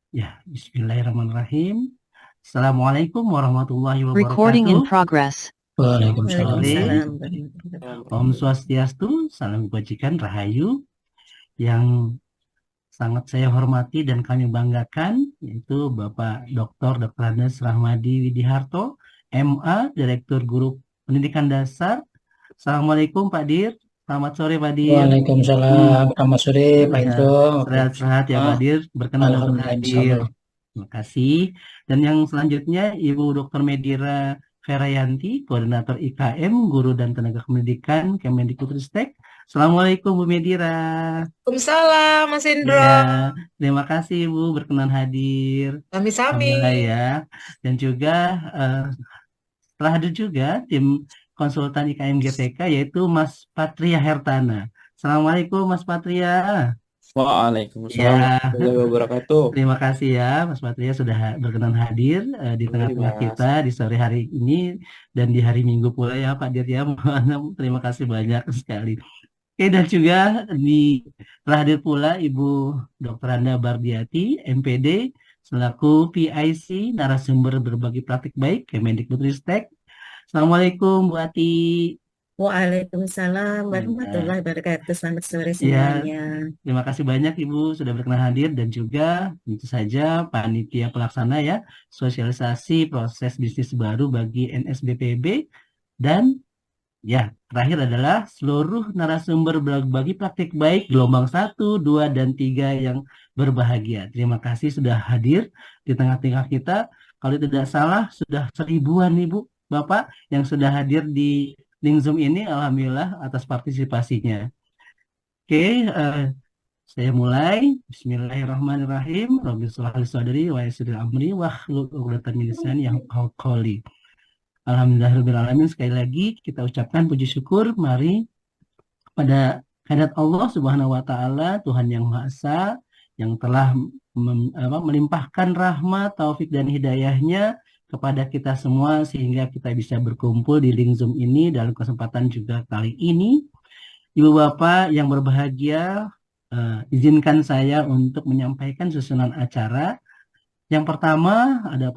Ya, bismillahirrahmanirrahim. Assalamualaikum warahmatullahi Recording in wabarakatuh. progress. Waalaikumsalam. Sore, Waalaikumsalam warahmatullahi Om wabarakatuh. Swastiastu, salam kebajikan, Rahayu. Yang sangat saya hormati dan kami banggakan, yaitu Bapak Dr. Andes Rahmadi Widiharto, MA, Direktur Guru Pendidikan Dasar. Assalamualaikum Pak Dir. Selamat sore Pak Dir. Waalaikumsalam. Selamat sore Pak Ya, Indro. sehat-sehat ya Pak Dir. Berkenan untuk Alhamdulillah, hadir. insyaallah. Terima kasih. Dan yang selanjutnya Ibu Dr. Medira Ferayanti, Koordinator IKM, Guru dan Tenaga Pendidikan, Kemendikbudristek. Assalamualaikum Bu Medira. Waalaikumsalam Mas Indro. Ya, terima kasih Ibu berkenan hadir. Sami-sami. Alhamdulillah ya. Dan juga telah hadir juga tim konsultan IKM GTK yaitu Mas Patria Hertana. Assalamualaikum Mas Patria. Waalaikumsalam Ya, warahmatullahi wabarakatuh. terima kasih ya Mas Patria sudah berkenan hadir di tengah-tengah Mas. kita di sore hari ini dan di hari Minggu pula ya Pak Dir ya. Terima kasih banyak sekali. Oke, dan juga telah hadir pula Ibu Dr. Anda Bardiati, MPD, selaku PIC, narasumber berbagi praktik baik, Kemendikbudristek. Assalamualaikum Bu Ati. Waalaikumsalam warahmatullahi wabarakatuh. Selamat sore Ya, semuanya. terima kasih banyak Ibu sudah berkenan hadir dan juga tentu saja panitia pelaksana ya, sosialisasi proses bisnis baru bagi NSBPB dan ya, terakhir adalah seluruh narasumber berbagi praktik baik gelombang 1, 2, dan 3 yang berbahagia. Terima kasih sudah hadir di tengah-tengah kita. Kalau tidak salah, sudah 1000-an Ibu, Bapak yang sudah hadir di link Zoom ini. Alhamdulillah atas partisipasinya. Oke, saya mulai. Bismillahirrahmanirrahim. Rabbi shrah li sadri wa yassir li amri wahlul 'uqdatam min lisani yafqahu qawli. Alhamdulillahirrahmanirrahim. Sekali lagi kita ucapkan puji syukur mari kepada kehadirat Allah Subhanahu wa taala, Tuhan yang Maha Esa yang telah melimpahkan rahmat, taufik dan hidayahnya kepada kita semua sehingga kita bisa berkumpul di link Zoom ini dalam kesempatan juga kali ini. Ibu Bapak yang berbahagia, izinkan saya untuk menyampaikan susunan acara. Yang pertama, ada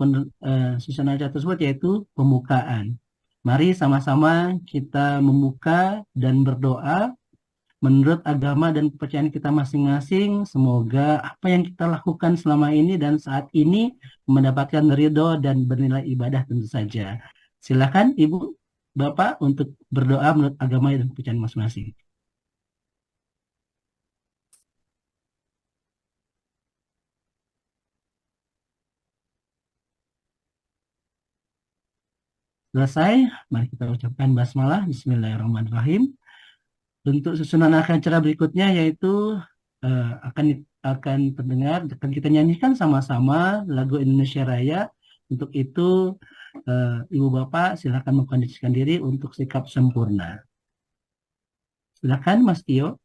susunan acara tersebut yaitu pembukaan. Mari sama-sama kita membuka dan berdoa menurut agama dan kepercayaan kita masing-masing. Semoga apa yang kita lakukan selama ini dan saat ini mendapatkan ridho dan bernilai ibadah tentu saja. Silakan Ibu, Bapak untuk berdoa menurut agama dan kepercayaan masing-masing. Selesai, mari kita ucapkan basmalah, bismillahirrahmanirrahim. Untuk susunan acara berikutnya yaitu akan terdengar, akan kita nyanyikan sama-sama lagu Indonesia Raya. Untuk itu, Ibu Bapak silakan mengkondisikan diri untuk sikap sempurna. Silakan Mas Tio.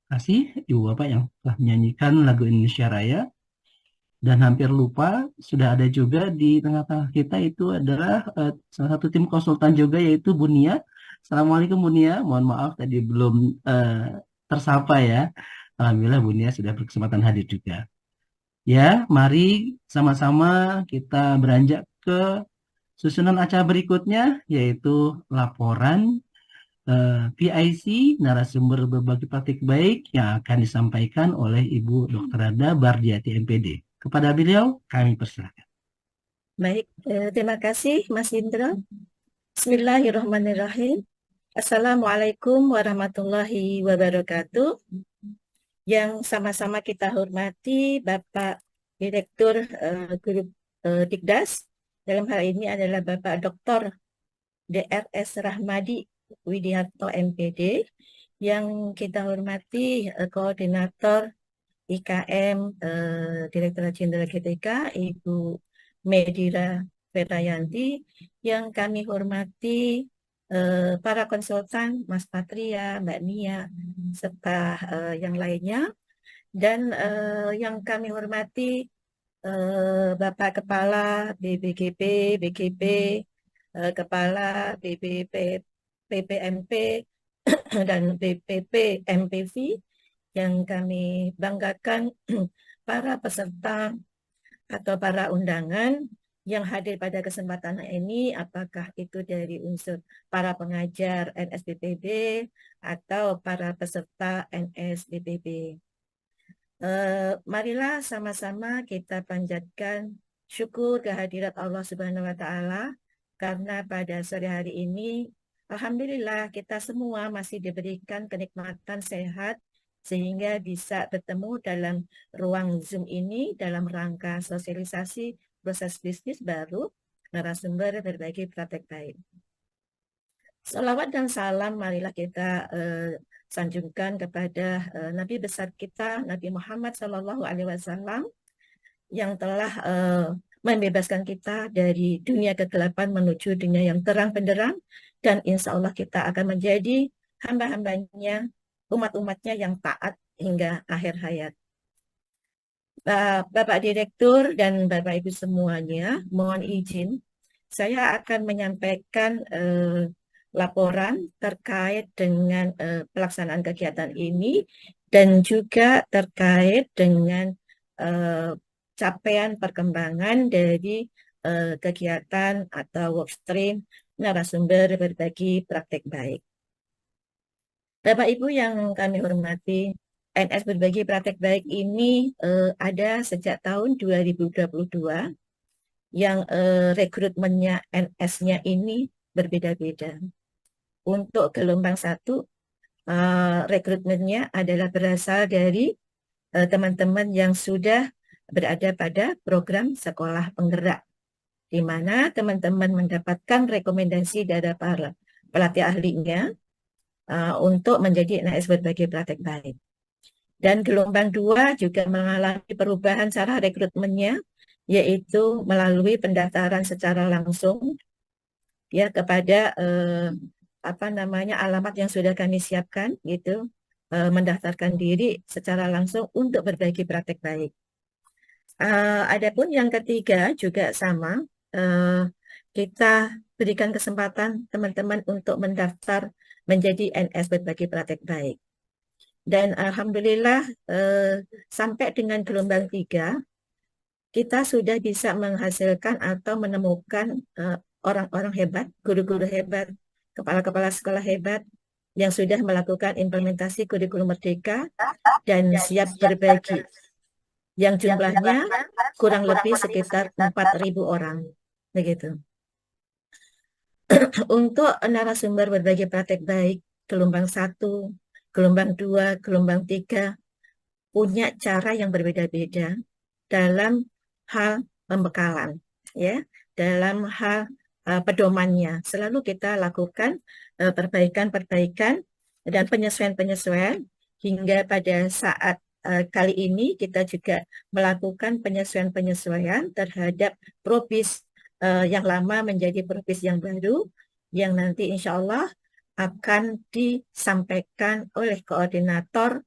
kasih Ibu Bapak yang telah menyanyikan lagu Indonesia Raya. Dan hampir lupa, sudah ada juga di tengah-tengah kita itu adalah salah satu tim konsultan juga yaitu Bunia. Assalamualaikum Bunia, mohon maaf tadi belum tersapa ya. Alhamdulillah Bunia sudah berkesempatan hadir juga. Ya, mari sama-sama kita beranjak ke susunan acara berikutnya yaitu laporan PIC narasumber berbagi praktik baik yang akan disampaikan oleh Ibu Dr. Rada Bardiati MPD. Kepada beliau kami persilakan. Baik, terima kasih Mas Indra. Bismillahirrahmanirrahim. Assalamualaikum warahmatullahi wabarakatuh. Yang sama-sama kita hormati Bapak Direktur Grup Dikdas. Dalam hal ini adalah Bapak Dr. DRS Rahmadi Widianto MPD. Yang kita hormati Koordinator IKM Direktur Jenderal GTK Ibu Medira Ferayanti, yang kami hormati para konsultan Mas Patria, Mbak Nia, serta yang lainnya, dan yang kami hormati Bapak Kepala BBGP, BGP, Kepala BBP, PPMP, dan BPP MPV, yang kami banggakan para peserta atau para undangan yang hadir pada kesempatan ini, apakah itu dari unsur para pengajar NSBPB atau para peserta NSBPB. Marilah sama-sama kita panjatkan syukur kehadirat Allah Subhanahu wa Ta'ala, karena pada sore hari ini alhamdulillah kita semua masih diberikan kenikmatan sehat sehingga bisa bertemu dalam ruang Zoom ini dalam rangka sosialisasi proses bisnis baru narasumber berbagi praktek baik. Salawat dan salam marilah kita sanjungkan kepada Nabi besar kita, Nabi Muhammad SAW, yang telah membebaskan kita dari dunia kegelapan menuju dunia yang terang benderang, dan insya Allah kita akan menjadi hamba-hambanya, umat-umatnya yang taat hingga akhir hayat. Bapak Direktur dan Bapak Ibu semuanya, mohon izin, saya akan menyampaikan laporan terkait dengan pelaksanaan kegiatan ini dan juga terkait dengan capaian perkembangan dari kegiatan atau workstream narasumber berbagi praktek baik. Bapak Ibu yang kami hormati, NS Berbagi Praktek Baik ini ada sejak tahun 2022, yang rekrutmennya NS-nya ini berbeda-beda. Untuk gelombang 1, rekrutmennya adalah berasal dari teman-teman yang sudah berada pada program sekolah penggerak, di mana teman-teman mendapatkan rekomendasi dari para pelatih ahlinya untuk menjadi NS Berbagi Praktek Baik. Dan gelombang 2 juga mengalami perubahan cara rekrutmennya, yaitu melalui pendaftaran secara langsung ya kepada alamat yang sudah kami siapkan, gitu, mendaftarkan diri secara langsung untuk berbagi praktek baik. Adapun yang ketiga juga sama, kita berikan kesempatan teman-teman untuk mendaftar menjadi NS Berbagi Praktek Baik. Dan alhamdulillah sampai dengan gelombang 3 kita sudah bisa menghasilkan atau menemukan orang-orang hebat, guru-guru hebat, kepala-kepala sekolah hebat yang sudah melakukan implementasi kurikulum merdeka dan siap berbagi, yang jumlahnya kurang lebih sekitar 4.000 orang, begitu. Untuk narasumber berbagi praktek baik gelombang 1, gelombang 2, gelombang 3 punya cara yang berbeda-beda dalam hal pembekalan, ya, dalam hal pedomannya. Selalu kita lakukan perbaikan-perbaikan dan penyesuaian-penyesuaian, hingga pada saat kali ini kita juga melakukan penyesuaian-penyesuaian terhadap propis yang lama menjadi propis yang baru, yang nanti insya Allah akan disampaikan oleh koordinator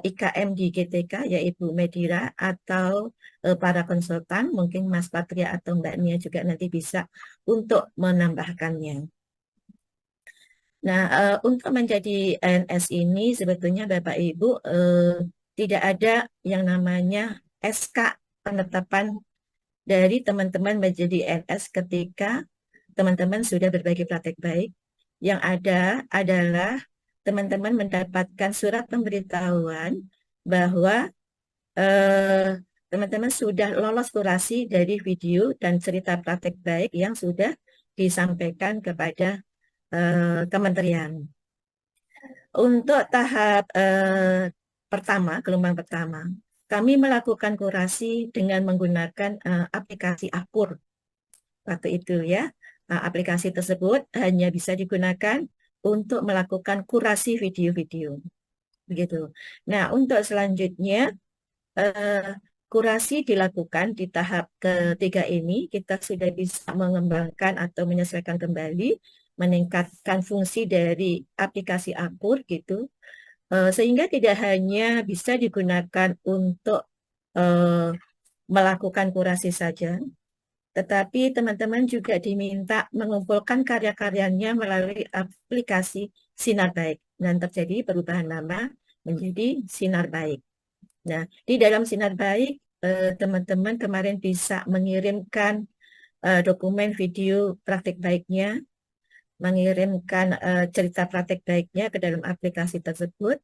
IKM di GTK, yaitu Medira, atau para konsultan, mungkin Mas Patria atau Mbak Nia juga nanti bisa untuk menambahkannya. Nah, untuk menjadi ANS ini sebetulnya Bapak Ibu tidak ada yang namanya SK penetapan dari teman-teman menjadi ANS ketika teman-teman sudah berbagi praktek baik. Yang ada adalah teman-teman mendapatkan surat pemberitahuan bahwa teman-teman sudah lolos kurasi dari video dan cerita praktek baik yang sudah disampaikan kepada kementerian. Untuk tahap pertama, gelombang pertama, kami melakukan kurasi dengan menggunakan aplikasi Apur waktu itu ya. Aplikasi tersebut hanya bisa digunakan untuk melakukan kurasi video-video. Begitu. Nah, untuk selanjutnya kurasi dilakukan di tahap ketiga ini, kita sudah bisa mengembangkan atau menyesuaikan kembali, meningkatkan fungsi dari aplikasi Apur gitu, sehingga tidak hanya bisa digunakan untuk melakukan kurasi saja, tetapi teman-teman juga diminta mengumpulkan karya-karyanya melalui aplikasi Sinar Baik, dan terjadi perubahan nama menjadi Sinar Baik. Nah, di dalam Sinar Baik, teman-teman kemarin bisa mengirimkan dokumen video praktik baiknya, mengirimkan cerita praktik baiknya ke dalam aplikasi tersebut.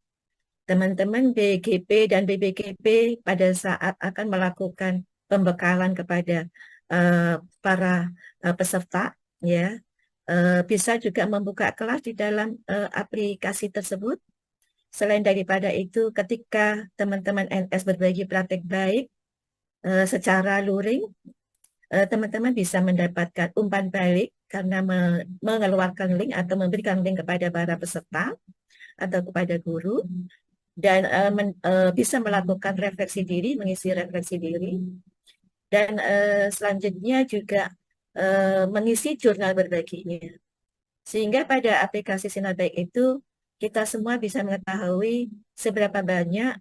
Teman-teman BGP dan BBGP pada saat akan melakukan pembekalan kepada para peserta, ya, bisa juga membuka kelas di dalam aplikasi tersebut. Selain daripada itu, ketika teman-teman NS berbagi praktek baik secara luring, teman-teman bisa mendapatkan umpan balik karena mengeluarkan link atau memberikan link kepada para peserta atau kepada guru, dan bisa melakukan refleksi diri, mengisi refleksi diri, dan selanjutnya juga mengisi jurnal berbaginya. Sehingga pada aplikasi Sinar Baik itu, kita semua bisa mengetahui seberapa banyak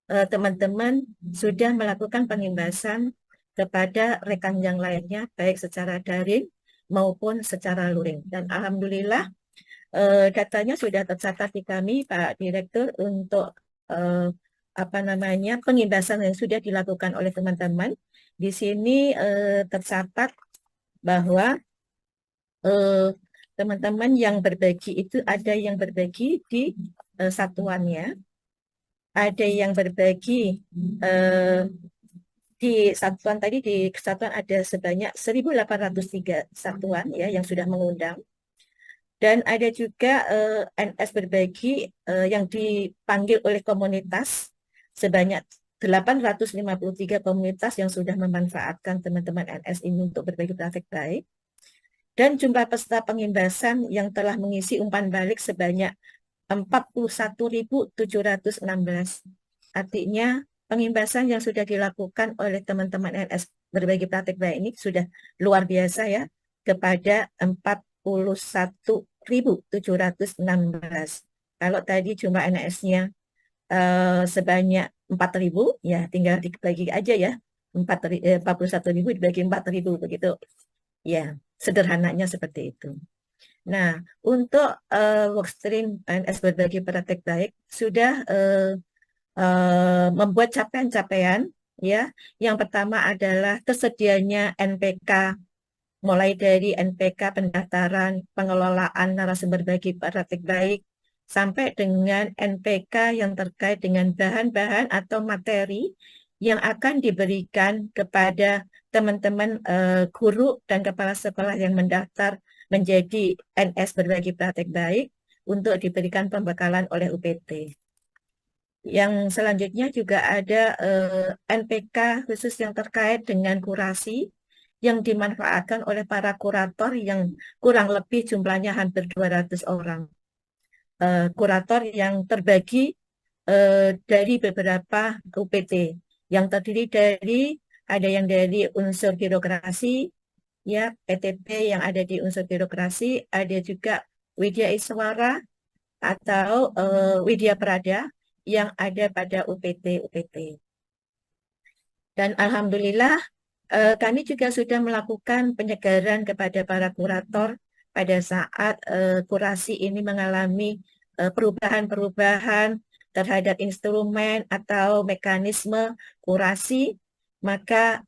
teman-teman sudah melakukan pengimbasan kepada rekan yang lainnya, baik secara daring maupun secara luring. Dan alhamdulillah datanya sudah tercatat di kami, Pak Direktur, untuk pengimbasan yang sudah dilakukan oleh teman-teman. Di sini tercatat bahwa teman-teman yang berbagi itu ada yang berbagi di satuannya, ada yang berbagi di satuan tadi, di kesatuan ada sebanyak 1.803 satuan ya yang sudah mengundang, dan ada juga NS berbagi yang dipanggil oleh komunitas sebanyak 853 komunitas yang sudah memanfaatkan teman-teman NS ini untuk berbagi praktek baik. Dan jumlah peserta pengimbasan yang telah mengisi umpan balik sebanyak 41.716. Artinya pengimbasan yang sudah dilakukan oleh teman-teman NS berbagi praktek baik ini sudah luar biasa ya, kepada 41.716. Kalau tadi jumlah NS-nya sebanyak 4.000, ya tinggal dibagi aja ya, 41.000 dibagi 4.000 begitu. Ya, sederhananya seperti itu. Nah, untuk workstream NS berbagi praktek baik sudah membuat capaian-capaian ya. Yang pertama adalah tersedianya NPK, mulai dari NPK pendaftaran pengelolaan narasumber bagi praktek baik sampai dengan NPK yang terkait dengan bahan-bahan atau materi yang akan diberikan kepada teman-teman guru dan kepala sekolah yang mendaftar menjadi NS berbagi praktek baik untuk diberikan pembekalan oleh UPT. Yang selanjutnya juga ada NPK khusus yang terkait dengan kurasi yang dimanfaatkan oleh para kurator yang kurang lebih jumlahnya hampir 200 orang. Kurator yang terbagi dari beberapa UPT yang terdiri dari, ada yang dari unsur birokrasi, ya, PTP yang ada di unsur birokrasi, ada juga Widya Iswara atau Widya Prada yang ada pada UPT. Dan alhamdulillah kami juga sudah melakukan penyegaran kepada para kurator pada saat kurasi ini mengalami perubahan-perubahan terhadap instrumen atau mekanisme kurasi, maka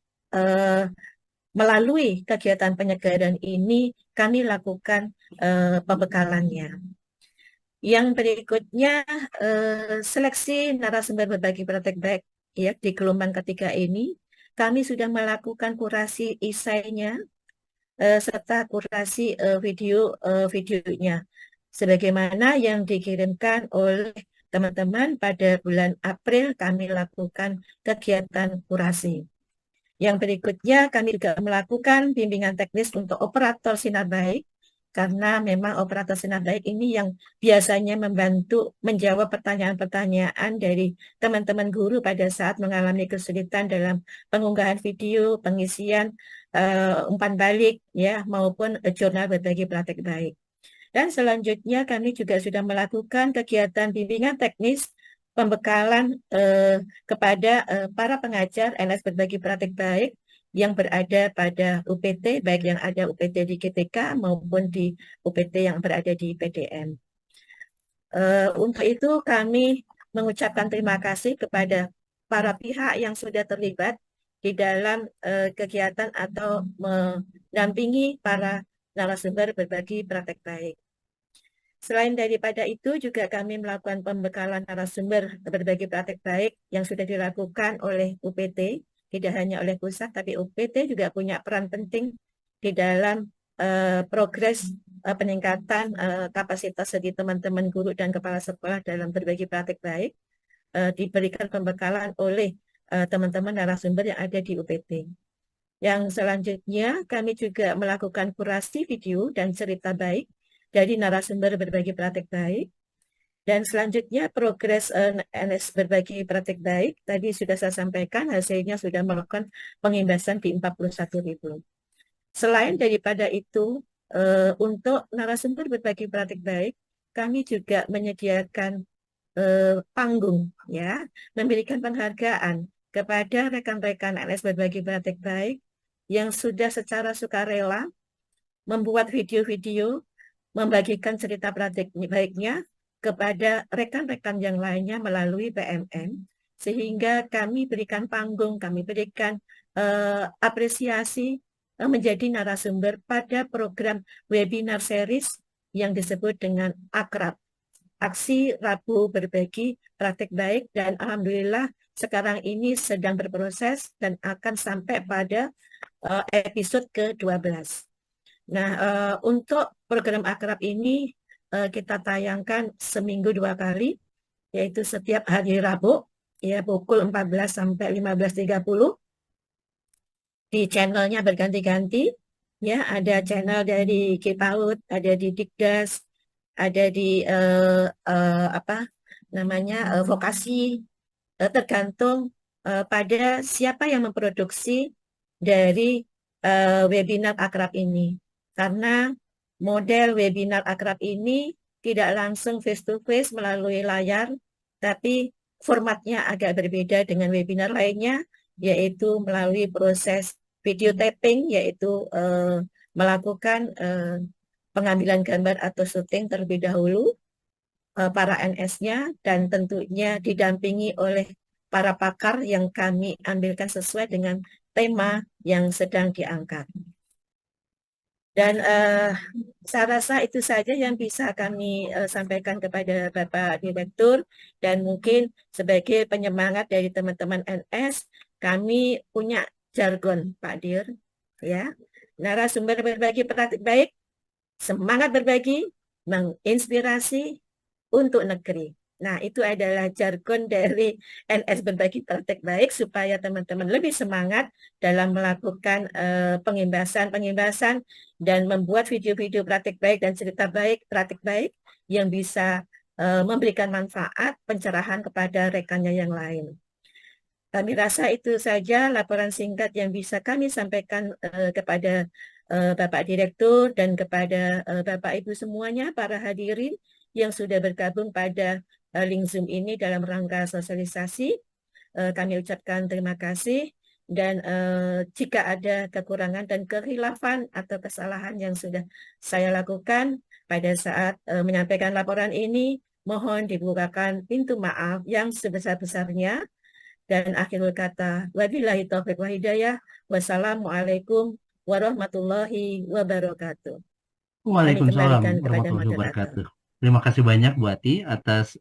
melalui kegiatan penyegaran ini kami lakukan pembekalannya. Yang berikutnya seleksi narasumber berbagi praktek baik ya di gelombang ketiga ini kami sudah melakukan kurasi esainya serta kurasi videonya sebagaimana yang dikirimkan oleh teman-teman pada bulan April kami lakukan kegiatan kurasi. Yang berikutnya kami juga melakukan bimbingan teknis untuk operator sinar baik karena memang operator sinar baik ini yang biasanya membantu menjawab pertanyaan-pertanyaan dari teman-teman guru pada saat mengalami kesulitan dalam pengunggahan video, pengisian umpan balik ya maupun jurnal berbagi praktek baik. Dan selanjutnya kami juga sudah melakukan kegiatan bimbingan teknis pembekalan kepada para pengajar NS berbagi praktek baik yang berada pada UPT, baik yang ada UPT di GTK maupun di UPT yang berada di PDM. Untuk itu kami mengucapkan terima kasih kepada para pihak yang sudah terlibat di dalam kegiatan atau mendampingi para narasumber berbagi praktek baik. Selain daripada itu juga kami melakukan pembekalan narasumber berbagi praktek baik yang sudah dilakukan oleh UPT, tidak hanya oleh pusat, tapi UPT juga punya peran penting di dalam progres peningkatan kapasitas dari teman-teman guru dan kepala sekolah dalam berbagi praktek baik, diberikan pembekalan oleh teman-teman narasumber yang ada di UPT. Yang selanjutnya kami juga melakukan kurasi video dan cerita baik dari narasumber berbagi praktek baik. Dan selanjutnya progres NS berbagi praktek baik, tadi sudah saya sampaikan hasilnya sudah melakukan pengimbasan di 41.000. Selain daripada itu, untuk narasumber berbagi praktek baik, kami juga menyediakan panggung, ya, memberikan penghargaan kepada rekan-rekan NS berbagi praktek baik yang sudah secara sukarela membuat video-video membagikan cerita praktek baiknya kepada rekan-rekan yang lainnya melalui PMM, sehingga kami berikan panggung, kami berikan apresiasi menjadi narasumber pada program webinar series yang disebut dengan Akrab, Aksi Rabu Berbagi Praktek Baik, dan alhamdulillah sekarang ini sedang berproses dan akan sampai pada episode ke-12. Nah, untuk program Akrab ini kita tayangkan seminggu 2 kali, yaitu setiap hari Rabu, ya pukul 14 sampai 15.30. Di channelnya berganti-ganti, ya ada channel dari Kipaut, ada di Dikdas, ada di vokasi, tergantung pada siapa yang memproduksi dari webinar Akrab ini. Karena model webinar Akrab ini tidak langsung face-to-face melalui layar, tapi formatnya agak berbeda dengan webinar lainnya, yaitu melalui proses video tapping, yaitu melakukan pengambilan gambar atau syuting terlebih dahulu para NS-nya, dan tentunya didampingi oleh para pakar yang kami ambilkan sesuai dengan tema yang sedang diangkat. Dan saya rasa itu saja yang bisa kami sampaikan kepada Bapak Direktur, dan mungkin sebagai penyemangat dari teman-teman NS, kami punya jargon, Pak Dir, ya. Narasumber berbagi praktik baik, semangat berbagi, menginspirasi untuk negeri. Nah, itu adalah jargon dari NS Berbagi Praktek Baik supaya teman-teman lebih semangat dalam melakukan pengimbasan dan membuat video-video praktek baik dan cerita baik, praktek baik yang bisa memberikan manfaat, pencerahan kepada rekannya yang lain. Kami rasa itu saja laporan singkat yang bisa kami sampaikan kepada Bapak Direktur dan kepada Bapak Ibu semuanya, para hadirin yang sudah bergabung pada link Zoom ini dalam rangka sosialisasi. Kami ucapkan terima kasih dan jika ada kekurangan dan kekhilafan atau kesalahan yang sudah saya lakukan pada saat menyampaikan laporan ini, mohon dibukakan pintu maaf yang sebesar-besarnya. Dan akhirul kata, wabillahi taufiq wa hidayah, wassalamualaikum warahmatullahi wabarakatuh. Kami Waalaikumsalam kembalikan kepada warahmatullahi moderator. wabarakatuh. Terima kasih banyak Bu Ati atas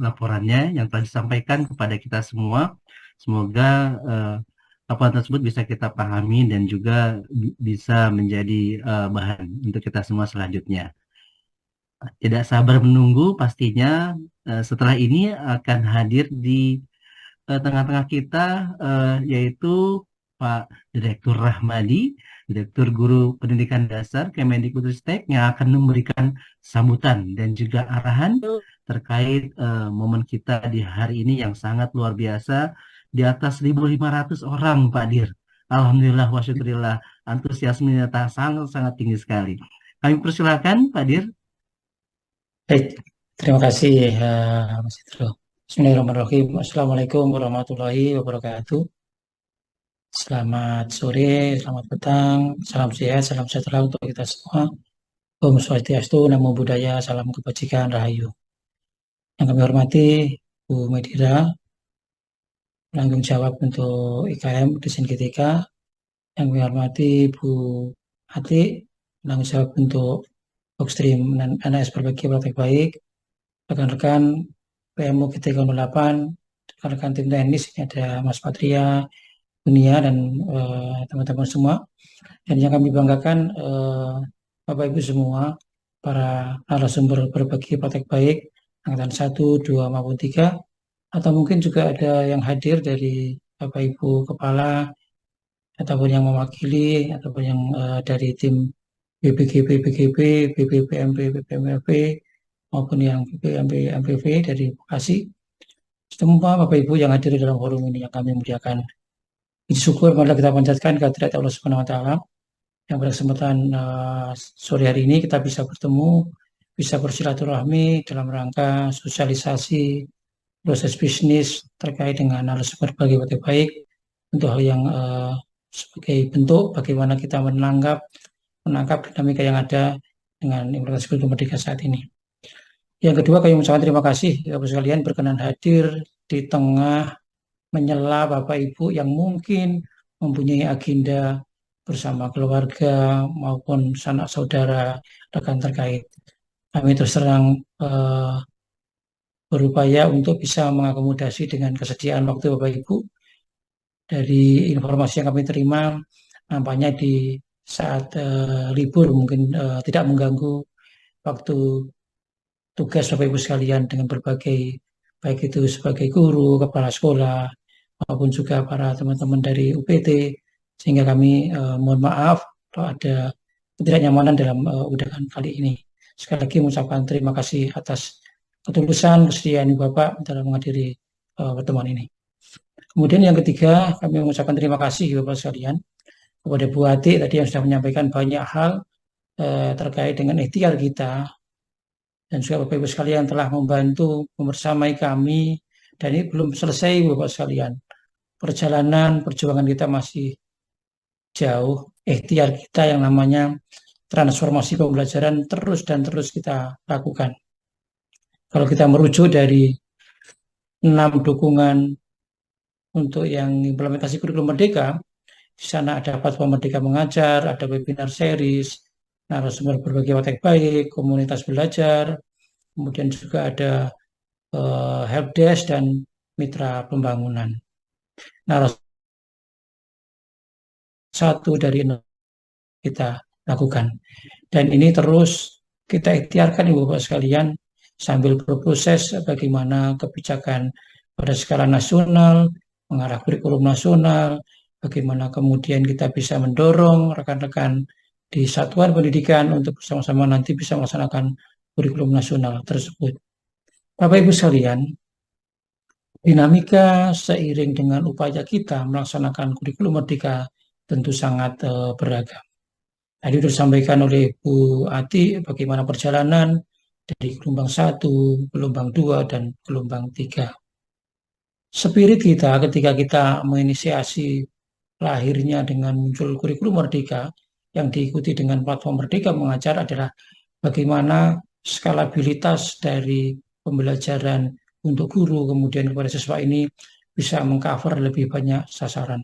laporannya yang telah disampaikan kepada kita semua. Semoga laporan tersebut bisa kita pahami dan juga bisa menjadi bahan untuk kita semua selanjutnya. Tidak sabar menunggu pastinya setelah ini akan hadir di tengah-tengah kita yaitu Pak Direktur Rahmadi, Direktur Guru Pendidikan Dasar Kemendikbudristek yang akan memberikan sambutan dan juga arahan terkait momen kita di hari ini yang sangat luar biasa, di atas 1.500 orang Pak Dir. Alhamdulillah wa syukurillah, antusiasmenya sangat tinggi sekali. Kami persilakan Pak Dir. Baik, terima kasih Mas Idro. Bismillahirrahmanirrahim. Assalamualaikum warahmatullahi wabarakatuh. Selamat sore, selamat petang, salam sehat, salam sejahtera untuk kita semua. Om Swastiastu, Namo Buddhaya, salam kebajikan, rahayu. Yang kami hormati Bu Medira, penanggung jawab untuk IKM Desain GTK. Yang kami hormati Bu Ati, penanggung jawab untuk Bookstream dan NS Berbagi Praktek Baik, rekan-rekan PMU GTK 08, rekan-rekan tim teknis, ini ada Mas Patria, Dunia, dan teman-teman semua. Dan yang kami banggakan, Bapak Ibu semua, para narasumber berbagi praktek baik, angkatan 1, 2, maupun 3, atau mungkin juga ada yang hadir dari Bapak Ibu Kepala, ataupun yang mewakili, ataupun yang dari tim BPGB, BGB, BPPMP, BPMP, maupun yang BPMP, MPV dari Bekasi. Semua Bapak Ibu yang hadir dalam forum ini yang kami muliakan. Puji syukur marilah kita panjatkan kehadirat Allah Subhanahu wa taala yang pada kesempatan sore hari ini kita bisa bertemu, bisa bersilaturahmi dalam rangka sosialisasi proses bisnis terkait dengan narasumber berbagi praktek baik untuk hal yang sebagai bentuk bagaimana kita menangkap dinamika yang ada dengan implementasi kurikulum merdeka saat ini. Yang kedua, kami mengucapkan terima kasih Bapak sekalian berkenan hadir di tengah menyela Bapak Ibu yang mungkin mempunyai agenda bersama keluarga maupun sanak saudara, rekan terkait. Kami terus terang berupaya untuk bisa mengakomodasi dengan kesediaan waktu Bapak Ibu. Dari informasi yang kami terima, nampaknya di saat libur mungkin tidak mengganggu waktu tugas Bapak Ibu sekalian dengan berbagai, baik itu sebagai guru, kepala sekolah, maupun juga para teman-teman dari UPT, sehingga kami mohon maaf kalau ada ketidaknyamanan dalam undangan kali ini. Sekali lagi mengucapkan terima kasih atas ketulusan kesediaan Bapak dalam menghadiri pertemuan ini. Kemudian yang ketiga, kami mengucapkan terima kasih Bapak sekalian kepada Bu Ati tadi yang sudah menyampaikan banyak hal terkait dengan ikhtiar kita, dan juga Bapak Ibu sekalian telah membantu membersamai kami, dan ini belum selesai Bapak sekalian. Perjuangan kita masih jauh. Ikhtiar kita yang namanya transformasi pembelajaran terus dan terus kita lakukan. Kalau kita merujuk dari 6 dukungan untuk yang implementasi kurikulum merdeka, di sana ada platform Merdeka Mengajar, ada webinar series, narasumber berbagi praktek baik, komunitas belajar, kemudian juga ada helpdesk dan mitra pembangunan. Satu dari kita lakukan, dan ini terus kita ikhtiarkan Ibu Bapak sekalian sambil berproses bagaimana kebijakan pada skala nasional mengarah kurikulum nasional, bagaimana kemudian kita bisa mendorong rekan-rekan di satuan pendidikan untuk bersama-sama nanti bisa melaksanakan kurikulum nasional tersebut. Bapak Ibu sekalian, dinamika seiring dengan upaya kita melaksanakan kurikulum merdeka tentu sangat beragam. Tadi sudah disampaikan oleh Bu Ati bagaimana perjalanan dari gelombang 1, gelombang 2, dan gelombang 3. Spirit kita ketika kita menginisiasi lahirnya dengan muncul kurikulum Merdeka yang diikuti dengan platform Merdeka Mengajar adalah bagaimana skalabilitas dari pembelajaran untuk guru kemudian kepada siswa ini bisa mengcover lebih banyak sasaran.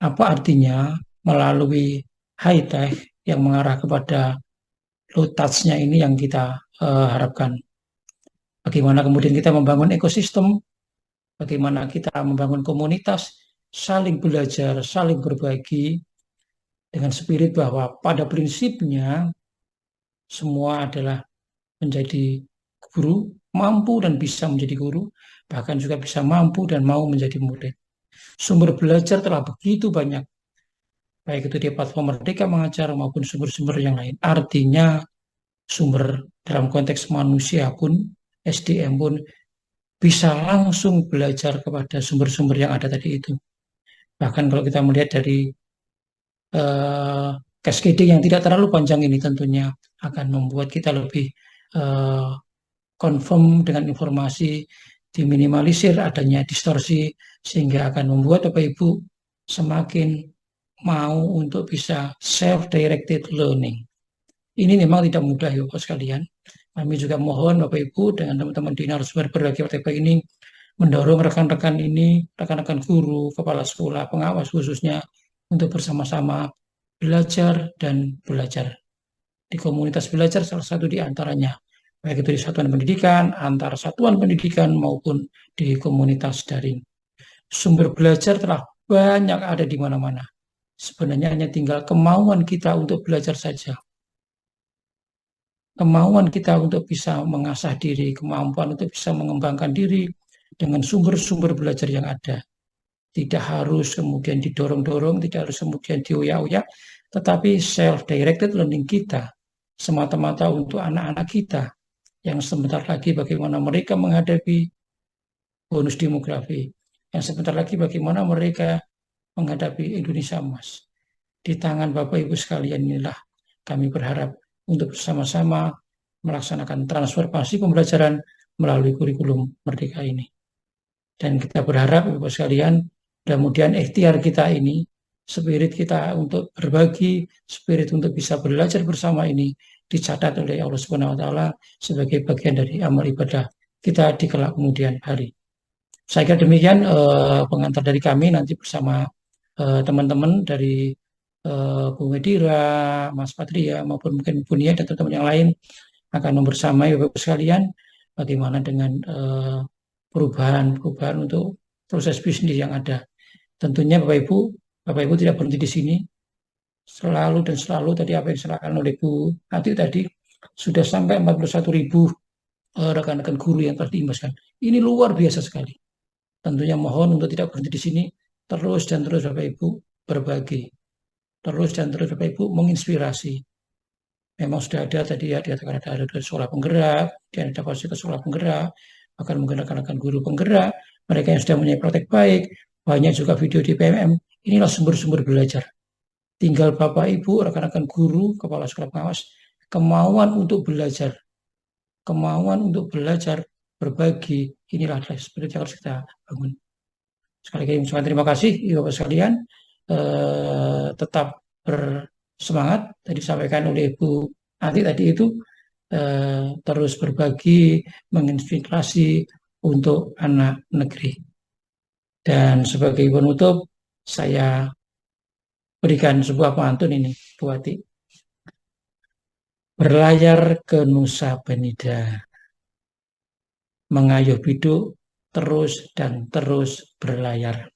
Apa artinya melalui high tech yang mengarah kepada low touch-nya ini yang kita harapkan. Bagaimana kemudian kita membangun ekosistem, bagaimana kita membangun komunitas, saling belajar, saling berbagi, dengan spirit bahwa pada prinsipnya semua adalah menjadi guru, mampu dan bisa menjadi guru, bahkan juga bisa mampu dan mau menjadi murid. Sumber belajar telah begitu banyak, baik itu di platform Merdeka Mengajar maupun sumber-sumber yang lain. Artinya sumber dalam konteks manusia pun, SDM pun bisa langsung belajar kepada sumber-sumber yang ada tadi itu. Bahkan kalau kita melihat dari cascading yang tidak terlalu panjang ini tentunya akan membuat kita lebih confirm dengan informasi, diminimalisir adanya distorsi, sehingga akan membuat Bapak Ibu semakin mau untuk bisa self-directed learning. Ini memang tidak mudah ya Bapak sekalian. Kami juga mohon Bapak Ibu dengan teman-teman di narasumber berbagi praktek ini mendorong rekan-rekan ini, rekan-rekan guru, kepala sekolah, pengawas khususnya untuk bersama-sama belajar dan belajar. Di komunitas belajar salah satu di antaranya, baik itu di satuan pendidikan, antar satuan pendidikan maupun di komunitas daring. Sumber belajar telah banyak ada di mana-mana. Sebenarnya hanya tinggal kemauan kita untuk belajar saja. Kemauan kita untuk bisa mengasah diri, kemampuan untuk bisa mengembangkan diri dengan sumber-sumber belajar yang ada. Tidak harus kemudian didorong-dorong, tidak harus kemudian dioyak-oyak, tetapi self-directed learning kita semata-mata untuk anak-anak kita yang sebentar lagi bagaimana mereka menghadapi bonus demografi, yang sebentar lagi bagaimana mereka menghadapi Indonesia Emas. Di tangan Bapak Ibu sekalian inilah kami berharap untuk bersama-sama melaksanakan transformasi pembelajaran melalui kurikulum Merdeka ini. Dan kita berharap Bapak sekalian, kemudian ikhtiar kita ini, spirit kita untuk berbagi, spirit untuk bisa belajar bersama ini dicatat oleh Allah Subhanahu wa taala sebagai bagian dari amal ibadah kita di kelak kemudian hari. Saya kira demikian pengantar dari kami nanti bersama teman-teman dari Bu Medira, Mas Patria maupun mungkin Bu Nia dan teman-teman yang lain akan membersamai Bapak sekalian bagaimana dengan perubahan untuk proses bisnis yang ada. Tentunya Bapak Ibu tidak berhenti di sini. Selalu dan selalu tadi apa yang disampaikan oleh Bu Ati tadi sudah sampai 41.000 rekan-rekan guru yang telah diimbaskan. Ini luar biasa sekali. Tentunya mohon untuk tidak berhenti di sini, terus dan terus Bapak Ibu berbagi. Terus dan terus Bapak Ibu menginspirasi. Memang sudah ada tadi ya, dikatakan ada sekolah penggerak, dan ada fasilitas sekolah penggerak, bahkan mungkin rekan-rekan guru penggerak, mereka yang sudah mempunyai praktek baik, banyak juga video di PMM, inilah sumber-sumber belajar. Tinggal Bapak Ibu, rekan-rekan guru, kepala sekolah pengawas, kemauan untuk belajar, berbagi, inilah seperti yang harus kita bangun. Sekali lagi mengucapkan terima kasih, Bapak sekalian, tetap bersemangat, tadi disampaikan oleh Bu Ati tadi itu, terus berbagi, menginspirasi untuk anak negeri. Dan sebagai penutup, saya berikan sebuah pantun ini, Bu Ati. Berlayar ke Nusa Penida, mengayuh biduk terus dan terus berlayar.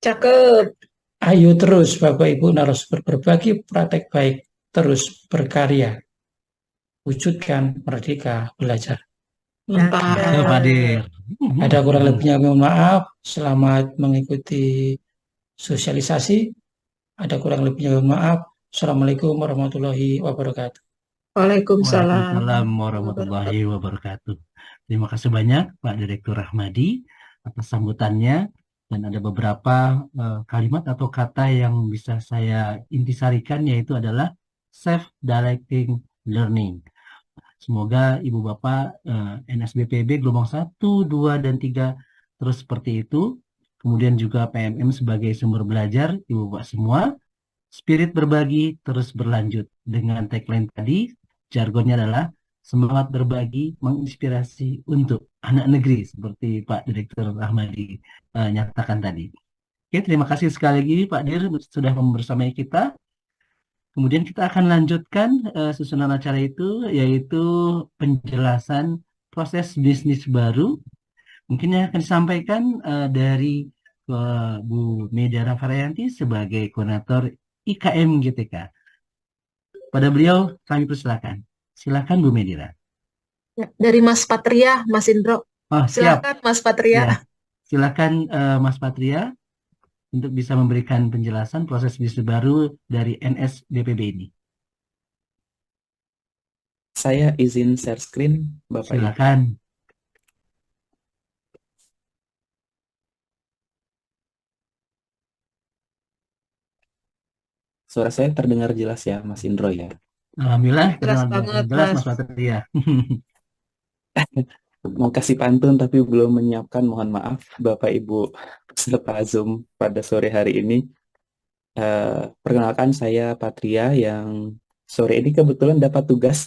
Cakep. Ayo terus Bapak Ibu narasumber berbagi praktek baik, terus berkarya. Wujudkan merdeka belajar. Cakep, Adil. Ada kurang lebihnya mohon maaf. Selamat mengikuti sosialisasi. Ada kurang lebihnya mohon maaf. Assalamualaikum warahmatullahi wabarakatuh. Waalaikumsalam. Waalaikumsalam warahmatullahi wabarakatuh. Terima kasih banyak Pak Direktur Rahmadi atas sambutannya, dan ada beberapa kalimat atau kata yang bisa saya intisarikan, yaitu adalah self-directing learning. Semoga Ibu Bapak NSBPB gelombang 1, 2, dan 3 terus seperti itu. Kemudian juga PMM sebagai sumber belajar Ibu Bapak semua. Spirit berbagi terus berlanjut. Dengan tagline tadi, jargonnya adalah semangat berbagi menginspirasi untuk anak negeri seperti Pak Direktur Rahmadi nyatakan tadi. Oke, terima kasih sekali lagi Pak Dir sudah membersamai kita. Kemudian kita akan lanjutkan susunan acara itu, yaitu penjelasan proses bisnis baru. Mungkin yang akan disampaikan dari Bu Media Rafarayanti sebagai koordinator IKM GTK. Pada beliau kami persilakan. Silakan Bu Medira. Ya, dari Mas Patria, Mas Indro. Oh, siap. Silakan Mas Patria. Ya, silakan Mas Patria untuk bisa memberikan penjelasan proses bisnis baru dari NSBPB ini. Saya izin share screen, Bapak Ibu. Silakan. Suara saya terdengar jelas ya, Mas Indro ya. Alhamdulillah, Jelas terdengar banget, jelas Mas. Mas Patria. Mau kasih pantun tapi belum menyiapkan, mohon maaf Bapak Ibu peserta Zoom pada sore hari ini. Perkenalkan saya Patria yang sore ini kebetulan dapat tugas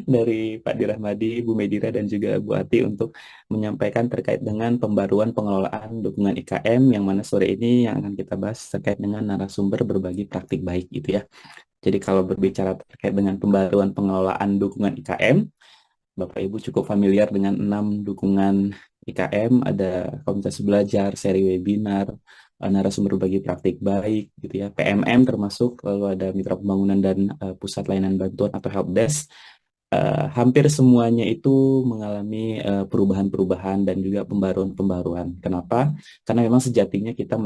dari Pak Dirahmadi, Bu Medira, dan juga Bu Ati untuk menyampaikan terkait dengan pembaruan pengelolaan dukungan IKM, yang mana sore ini yang akan kita bahas terkait dengan narasumber berbagi praktik baik gitu ya. Jadi kalau berbicara terkait dengan pembaruan pengelolaan dukungan IKM, Bapak Ibu cukup familiar dengan 6 dukungan IKM, ada komunitas belajar, seri webinar, narasumber berbagi praktik baik gitu ya, PMM termasuk, lalu ada mitra pembangunan dan pusat layanan bantuan atau helpdesk. Hampir semuanya itu mengalami perubahan-perubahan dan juga pembaruan-pembaruan. Kenapa? Karena memang sejatinya kita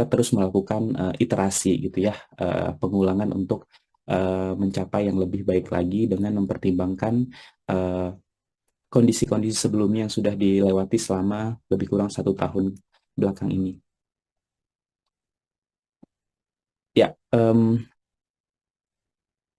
terus melakukan iterasi gitu ya, pengulangan untuk mencapai yang lebih baik lagi dengan mempertimbangkan kondisi-kondisi sebelumnya yang sudah dilewati selama lebih kurang 1 tahun belakang ini. Ya,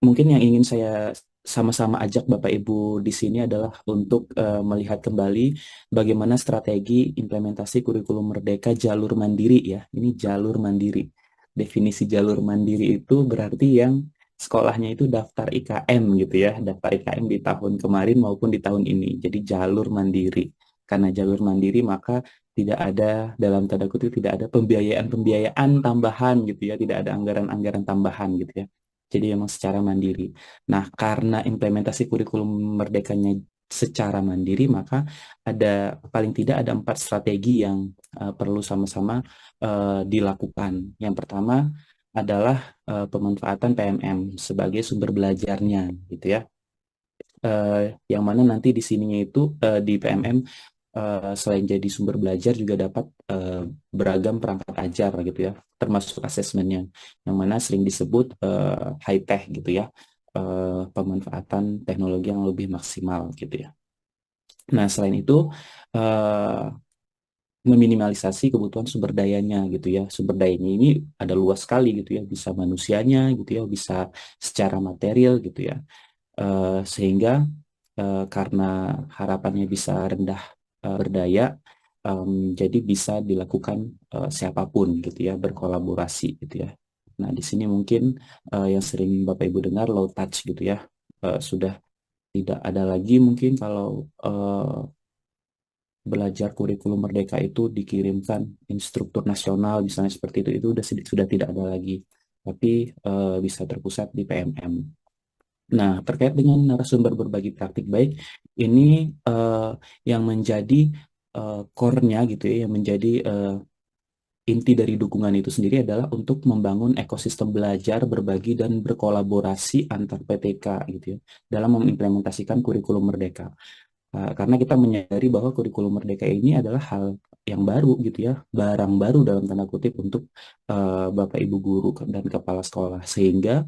mungkin yang ingin saya sama-sama ajak Bapak Ibu di sini adalah untuk melihat kembali bagaimana strategi implementasi kurikulum Merdeka jalur mandiri ya. Ini jalur mandiri. Definisi jalur mandiri itu berarti yang sekolahnya itu daftar IKM gitu ya, daftar IKM di tahun kemarin maupun di tahun ini. Jadi jalur mandiri. Karena jalur mandiri maka tidak ada, dalam tanda kutip, tidak ada pembiayaan tambahan gitu ya, tidak ada anggaran-anggaran tambahan gitu ya. Jadi memang secara mandiri. Nah, karena implementasi kurikulum merdekanya secara mandiri, maka ada paling tidak ada 4 strategi yang perlu sama-sama dilakukan. Yang pertama adalah pemanfaatan PMM sebagai sumber belajarnya, gitu ya. Yang mana nanti di sininya itu di PMM selain jadi sumber belajar juga dapat beragam perangkat ajar gitu ya, termasuk asesmennya, yang mana sering disebut high tech gitu ya, pemanfaatan teknologi yang lebih maksimal gitu ya. Nah, selain itu meminimalisasi kebutuhan sumber dayanya gitu ya. Sumber dayanya ini ada luas sekali gitu ya, bisa manusianya gitu ya, bisa secara material gitu ya. Sehingga karena harapannya bisa rendah berdaya, jadi bisa dilakukan siapapun gitu ya, berkolaborasi gitu ya. Nah, di sini mungkin yang sering Bapak Ibu dengar low touch gitu ya, sudah tidak ada lagi mungkin kalau belajar kurikulum merdeka itu dikirimkan instruktur nasional misalnya seperti itu sudah tidak ada lagi, tapi bisa terpusat di PMM. Nah, terkait dengan narasumber berbagi praktik baik, ini yang menjadi core-nya gitu ya, yang menjadi inti dari dukungan itu sendiri adalah untuk membangun ekosistem belajar, berbagi, dan berkolaborasi antar PTK gitu ya, dalam mengimplementasikan kurikulum merdeka. Karena kita menyadari bahwa kurikulum merdeka ini adalah hal yang baru gitu ya, barang baru dalam tanda kutip untuk Bapak Ibu guru dan kepala sekolah, sehingga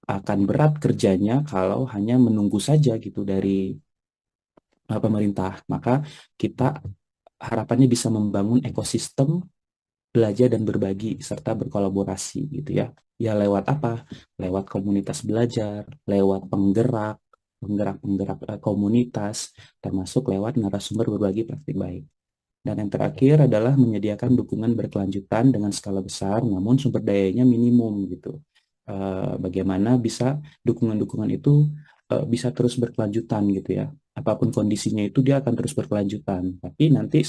akan berat kerjanya kalau hanya menunggu saja gitu dari pemerintah. Maka kita harapannya bisa membangun ekosistem belajar dan berbagi serta berkolaborasi gitu ya. Ya lewat apa? Lewat komunitas belajar, lewat penggerak, penggerak-penggerak komunitas, termasuk lewat narasumber berbagi praktik baik. Dan yang terakhir adalah menyediakan dukungan berkelanjutan dengan skala besar, namun sumber dayanya minimum gitu. Bagaimana bisa dukungan-dukungan itu bisa terus berkelanjutan gitu ya. Apapun kondisinya itu dia akan terus berkelanjutan. Tapi nanti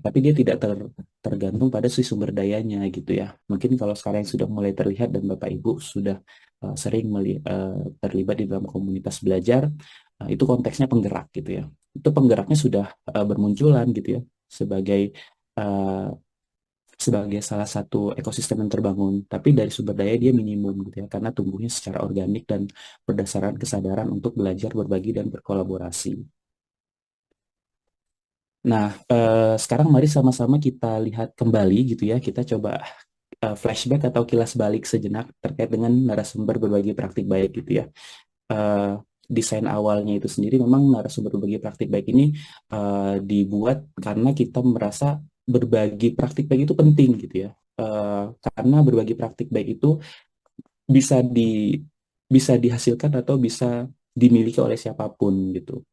tapi dia tidak tergantung pada si sumber dayanya gitu ya. Mungkin kalau sekarang yang sudah mulai terlihat dan Bapak Ibu sudah sering terlibat di dalam komunitas belajar, itu konteksnya penggerak gitu ya. Itu penggeraknya sudah bermunculan gitu ya uh, sebagai salah satu ekosistem yang terbangun, tapi dari sumber daya dia minimum gitu ya, karena tumbuhnya secara organik dan berdasarkan kesadaran untuk belajar, berbagi, dan berkolaborasi. Nah, sekarang mari sama-sama kita lihat kembali gitu ya, kita coba flashback atau kilas balik sejenak terkait dengan narasumber berbagi praktik baik gitu ya. Desain awalnya itu sendiri memang narasumber berbagi praktik baik ini dibuat karena kita merasa berbagi praktik baik itu penting gitu ya. Karena berbagi praktik baik itu bisa bisa dihasilkan atau bisa dimiliki oleh siapapun gitu.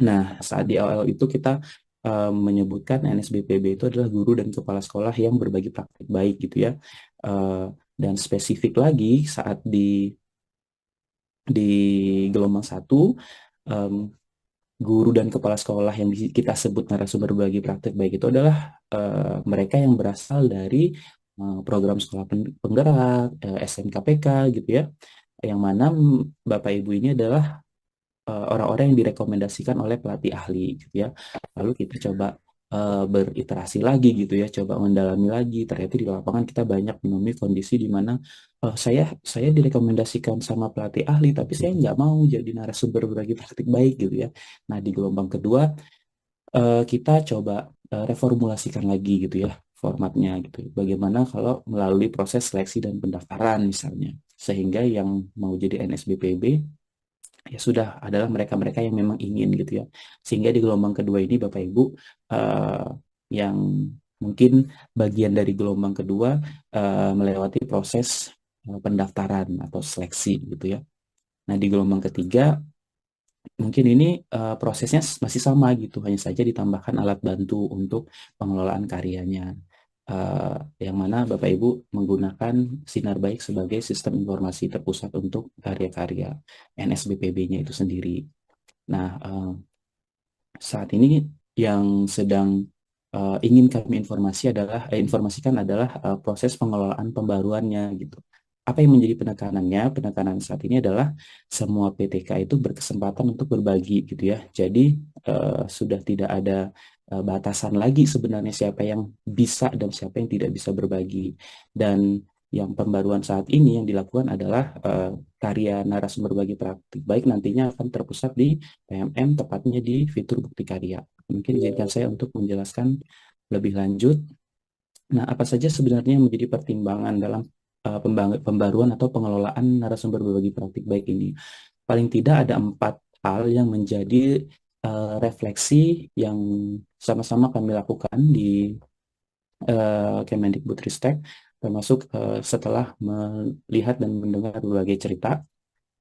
Nah, saat di awal itu kita menyebutkan NSBPB itu adalah guru dan kepala sekolah yang berbagi praktik baik gitu ya. Dan spesifik lagi saat di gelombang 1, guru dan kepala sekolah yang kita sebut narasumber berbagi praktik baik itu adalah mereka yang berasal dari program sekolah penggerak, SMKPK gitu ya, yang mana Bapak Ibu ini adalah orang-orang yang direkomendasikan oleh pelatih ahli gitu ya. Lalu kita coba beriterasi lagi gitu ya, coba mendalami lagi. Ternyata di lapangan kita banyak menemui kondisi di mana saya direkomendasikan sama pelatih ahli, tapi saya nggak mau jadi narasumber berbagi praktik baik gitu ya. Nah, di gelombang kedua kita coba reformulasikan lagi gitu ya formatnya gitu. Bagaimana kalau melalui proses seleksi dan pendaftaran misalnya, sehingga yang mau jadi NSBPB ya sudah adalah mereka-mereka yang memang ingin gitu ya. Sehingga di gelombang kedua ini Bapak Ibu yang mungkin bagian dari gelombang kedua melewati proses pendaftaran atau seleksi gitu ya. Nah, di gelombang ketiga mungkin ini prosesnya masih sama gitu, hanya saja ditambahkan alat bantu untuk pengelolaan karyanya. Yang mana Bapak Ibu menggunakan Sinar Baik sebagai sistem informasi terpusat untuk karya-karya NSBPB-nya itu sendiri. Nah, saat ini yang sedang ingin kami informasikan adalah proses pengelolaan pembaruannya gitu. Apa yang menjadi penekanannya? Penekanan saat ini adalah semua PTK itu berkesempatan untuk berbagi gitu ya. Jadi sudah tidak ada batasan lagi sebenarnya siapa yang bisa dan siapa yang tidak bisa berbagi. Dan yang pembaruan saat ini yang dilakukan adalah karya narasumber berbagi praktik baik nantinya akan terpusat di PMM, tepatnya di fitur bukti karya. Mungkin izinkan saya untuk menjelaskan lebih lanjut. Nah, apa saja sebenarnya yang menjadi pertimbangan dalam pembaruan atau pengelolaan narasumber berbagi praktik baik ini? Paling tidak ada 4 hal yang menjadi refleksi yang sama-sama kami lakukan di Kemendikbudristek, termasuk setelah melihat dan mendengar berbagai cerita.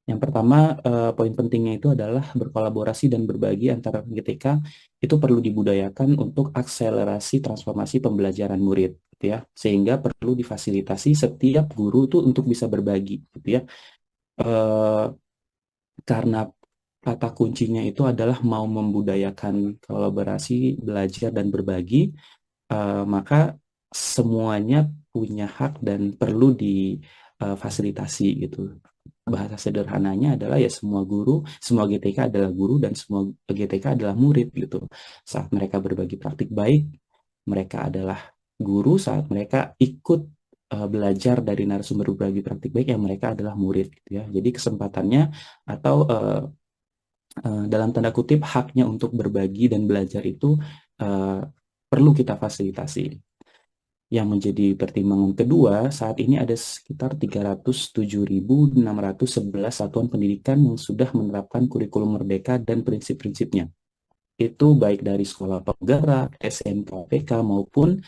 Yang pertama, poin pentingnya itu adalah berkolaborasi dan berbagi antara GTK itu perlu dibudayakan untuk akselerasi transformasi pembelajaran murid, gitu ya. Sehingga perlu difasilitasi setiap guru itu untuk bisa berbagi, gitu ya. Karena kata kuncinya itu adalah mau membudayakan kolaborasi, belajar dan berbagi, maka semuanya punya hak dan perlu difasilitasi gitu. Bahasa sederhananya adalah ya semua guru, semua GTK adalah guru dan semua GTK adalah murid gitu. Saat mereka berbagi praktik baik, mereka adalah guru. Saat mereka ikut belajar dari narasumber berbagi praktik baik, yang mereka adalah murid gitu ya. Jadi kesempatannya atau dalam tanda kutip haknya untuk berbagi dan belajar itu perlu kita fasilitasi. Yang menjadi pertimbangan kedua, saat ini ada sekitar 307.611 satuan pendidikan yang sudah menerapkan kurikulum merdeka dan prinsip-prinsipnya. Itu baik dari sekolah penggerak, SMKPK maupun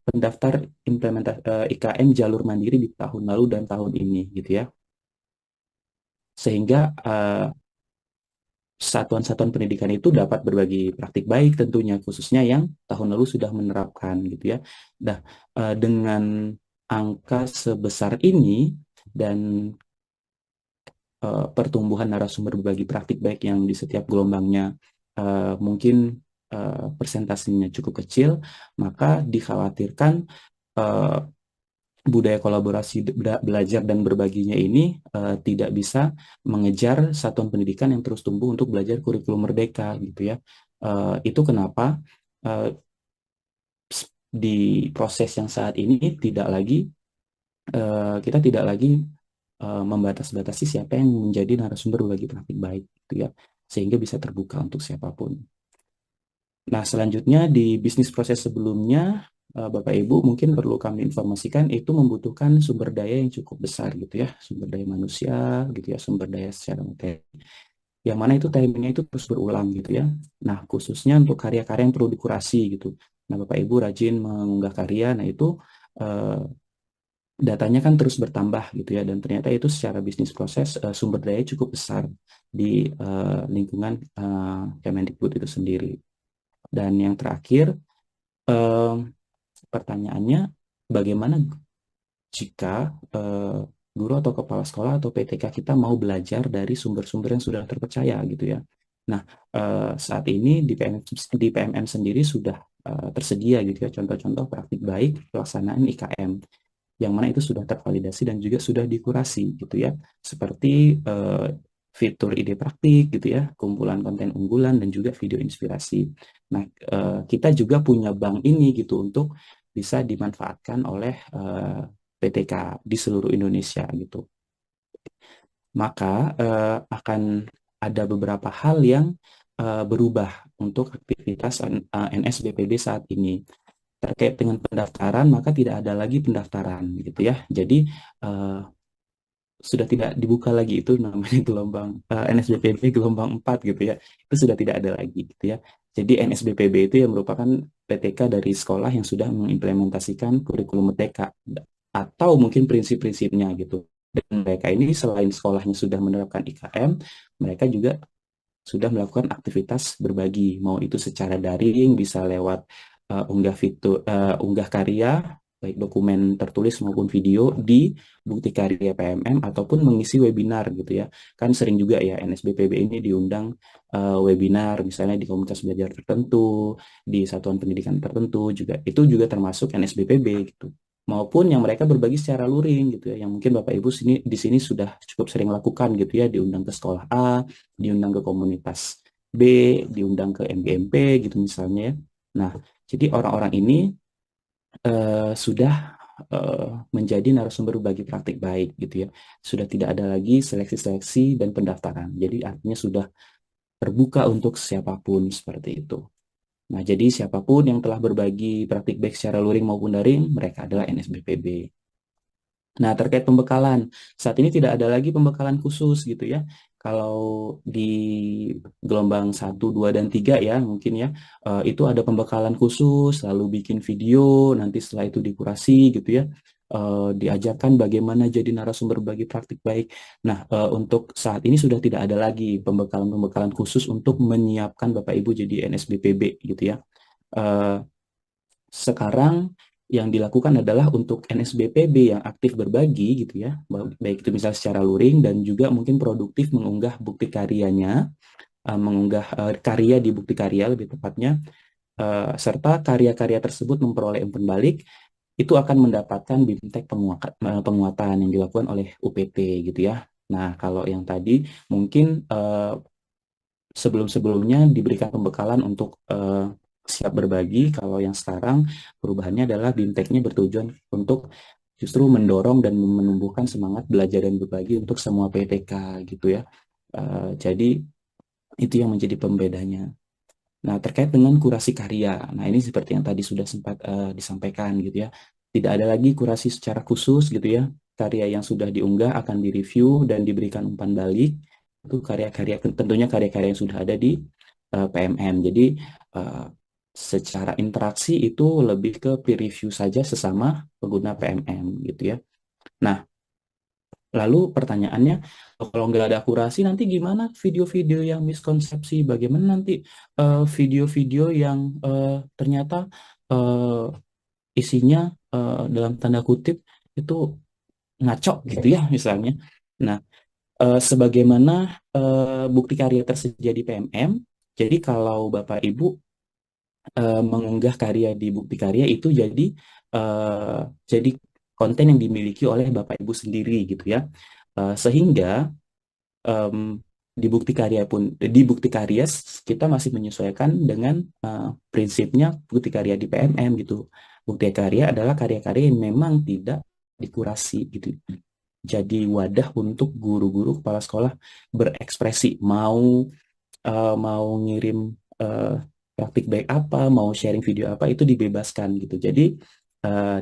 pendaftar IKM jalur mandiri di tahun lalu dan tahun ini gitu ya. sehingga satuan-satuan pendidikan itu dapat berbagi praktik baik tentunya, khususnya yang tahun lalu sudah menerapkan gitu ya. Nah, dengan angka sebesar ini dan pertumbuhan narasumber berbagi praktik baik yang di setiap gelombangnya mungkin persentasenya cukup kecil, maka dikhawatirkan eh, budaya kolaborasi belajar dan berbaginya ini tidak bisa mengejar satuan pendidikan yang terus tumbuh untuk belajar kurikulum merdeka gitu ya. Itu kenapa eh, di proses yang saat ini kita tidak lagi membatas-batasi siapa yang menjadi narasumber berbagi praktik baik gitu ya, sehingga bisa terbuka untuk siapapun. Nah, selanjutnya di bisnis proses sebelumnya, Bapak Ibu mungkin perlu kami informasikan itu membutuhkan sumber daya yang cukup besar gitu ya, sumber daya manusia gitu ya, sumber daya secara materi. Yang mana itu timingnya itu terus berulang gitu ya. Nah, khususnya untuk karya-karya yang perlu dikurasi gitu. Nah, Bapak Ibu rajin mengunggah karya, nah itu eh, datanya kan terus bertambah gitu ya, dan ternyata itu secara bisnis proses sumber daya cukup besar di lingkungan Kemendikbud itu sendiri. Dan yang terakhir, eh, pertanyaannya, bagaimana jika guru atau kepala sekolah atau PTK kita mau belajar dari sumber-sumber yang sudah terpercaya gitu ya. Nah, saat ini di PMM sendiri sudah tersedia gitu ya contoh-contoh praktik baik pelaksanaan IKM yang mana itu sudah tervalidasi dan juga sudah dikurasi gitu ya, seperti fitur ide praktik gitu ya, kumpulan konten unggulan dan juga video inspirasi. Nah, kita juga punya bank ini gitu untuk bisa dimanfaatkan oleh PTK di seluruh Indonesia gitu. Maka akan ada beberapa hal yang berubah untuk aktivitas NSBPB saat ini. Terkait dengan pendaftaran, maka tidak ada lagi pendaftaran gitu ya. Jadi sudah tidak dibuka lagi itu namanya gelombang NSBPB gelombang 4 gitu ya. Itu sudah tidak ada lagi gitu ya. Jadi NSBPB itu yang merupakan PTK dari sekolah yang sudah mengimplementasikan kurikulum merdeka atau mungkin prinsip-prinsipnya gitu. Dan mereka ini selain sekolahnya sudah menerapkan IKM, mereka juga sudah melakukan aktivitas berbagi, mau itu secara daring, bisa lewat unggah karya, baik dokumen tertulis maupun video di Bukti Karya PMM, ataupun mengisi webinar gitu ya. Kan sering juga ya NSBPB ini diundang webinar, misalnya di komunitas belajar tertentu, di satuan pendidikan tertentu juga. Itu juga termasuk NSBPB gitu. Maupun yang mereka berbagi secara luring gitu ya, yang mungkin Bapak Ibu di sini sudah cukup sering lakukan gitu ya, diundang ke sekolah A, diundang ke komunitas B, diundang ke MGMP gitu misalnya ya. Nah, jadi orang-orang ini sudah menjadi narasumber berbagi praktik baik gitu ya. Sudah tidak ada lagi seleksi-seleksi dan pendaftaran. Jadi artinya sudah terbuka untuk siapapun seperti itu. Nah, jadi siapapun yang telah berbagi praktik baik secara luring maupun daring, mereka adalah NSBPB. Nah, terkait pembekalan, saat ini tidak ada lagi pembekalan khusus gitu ya. Kalau di gelombang 1, 2, dan 3 ya mungkin ya, itu ada pembekalan khusus, lalu bikin video, nanti setelah itu dikurasi gitu ya, diajarkan bagaimana jadi narasumber bagi praktik baik. Nah, untuk saat ini sudah tidak ada lagi pembekalan-pembekalan khusus untuk menyiapkan Bapak Ibu jadi NSBPB gitu ya. Sekarang yang dilakukan adalah untuk NSBPB yang aktif berbagi gitu ya, baik itu misalnya secara luring dan juga mungkin produktif mengunggah bukti karyanya, mengunggah karya di bukti karya lebih tepatnya, serta karya-karya tersebut memperoleh umpan balik, itu akan mendapatkan BIMTEK penguatan yang dilakukan oleh UPT gitu ya. Nah, kalau yang tadi mungkin sebelum-sebelumnya diberikan pembekalan untuk siap berbagi, kalau yang sekarang perubahannya adalah BIMTEK-nya bertujuan untuk justru mendorong dan menumbuhkan semangat belajar dan berbagi untuk semua PTK gitu ya. Jadi itu yang menjadi pembedanya. Nah, terkait dengan kurasi karya, nah ini seperti yang tadi sudah sempat disampaikan gitu ya. Tidak ada lagi kurasi secara khusus gitu ya. Karya yang sudah diunggah akan direview dan diberikan umpan balik. Itu karya-karya, tentunya karya-karya yang sudah ada di PMM. Jadi secara interaksi itu lebih ke peer review saja sesama pengguna PMM gitu ya. Nah, Lalu pertanyaannya, kalau nggak ada akurasi nanti gimana video-video yang miskonsepsi? Bagaimana nanti video-video yang ternyata eh, isinya dalam tanda kutip itu ngaco gitu ya misalnya. Nah, sebagaimana bukti karya tersedia di PMM, jadi kalau Bapak Ibu mengunggah karya di bukti karya itu jadi konten yang dimiliki oleh Bapak Ibu sendiri gitu ya. Sehingga em, di bukti karya kita masih menyesuaikan dengan prinsipnya bukti karya di PMM gitu. Bukti karya adalah karya-karya yang memang tidak dikurasi gitu. Jadi wadah untuk guru-guru kepala sekolah berekspresi, mau ngirim eh, praktik baik apa, mau sharing video apa itu dibebaskan gitu. Jadi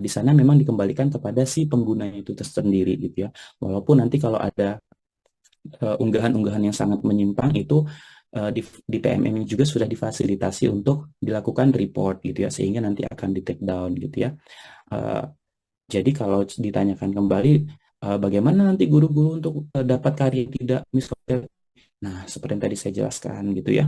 di sana memang dikembalikan kepada si pengguna itu tersendiri gitu ya. Walaupun nanti kalau ada unggahan-unggahan yang sangat menyimpang itu di PMM ini juga sudah difasilitasi untuk dilakukan report gitu ya, sehingga nanti akan di take down gitu ya. Eh, jadi kalau ditanyakan kembali bagaimana nanti guru-guru untuk dapat karya yang tidak miskonsepsi. Nah, seperti yang tadi saya jelaskan gitu ya.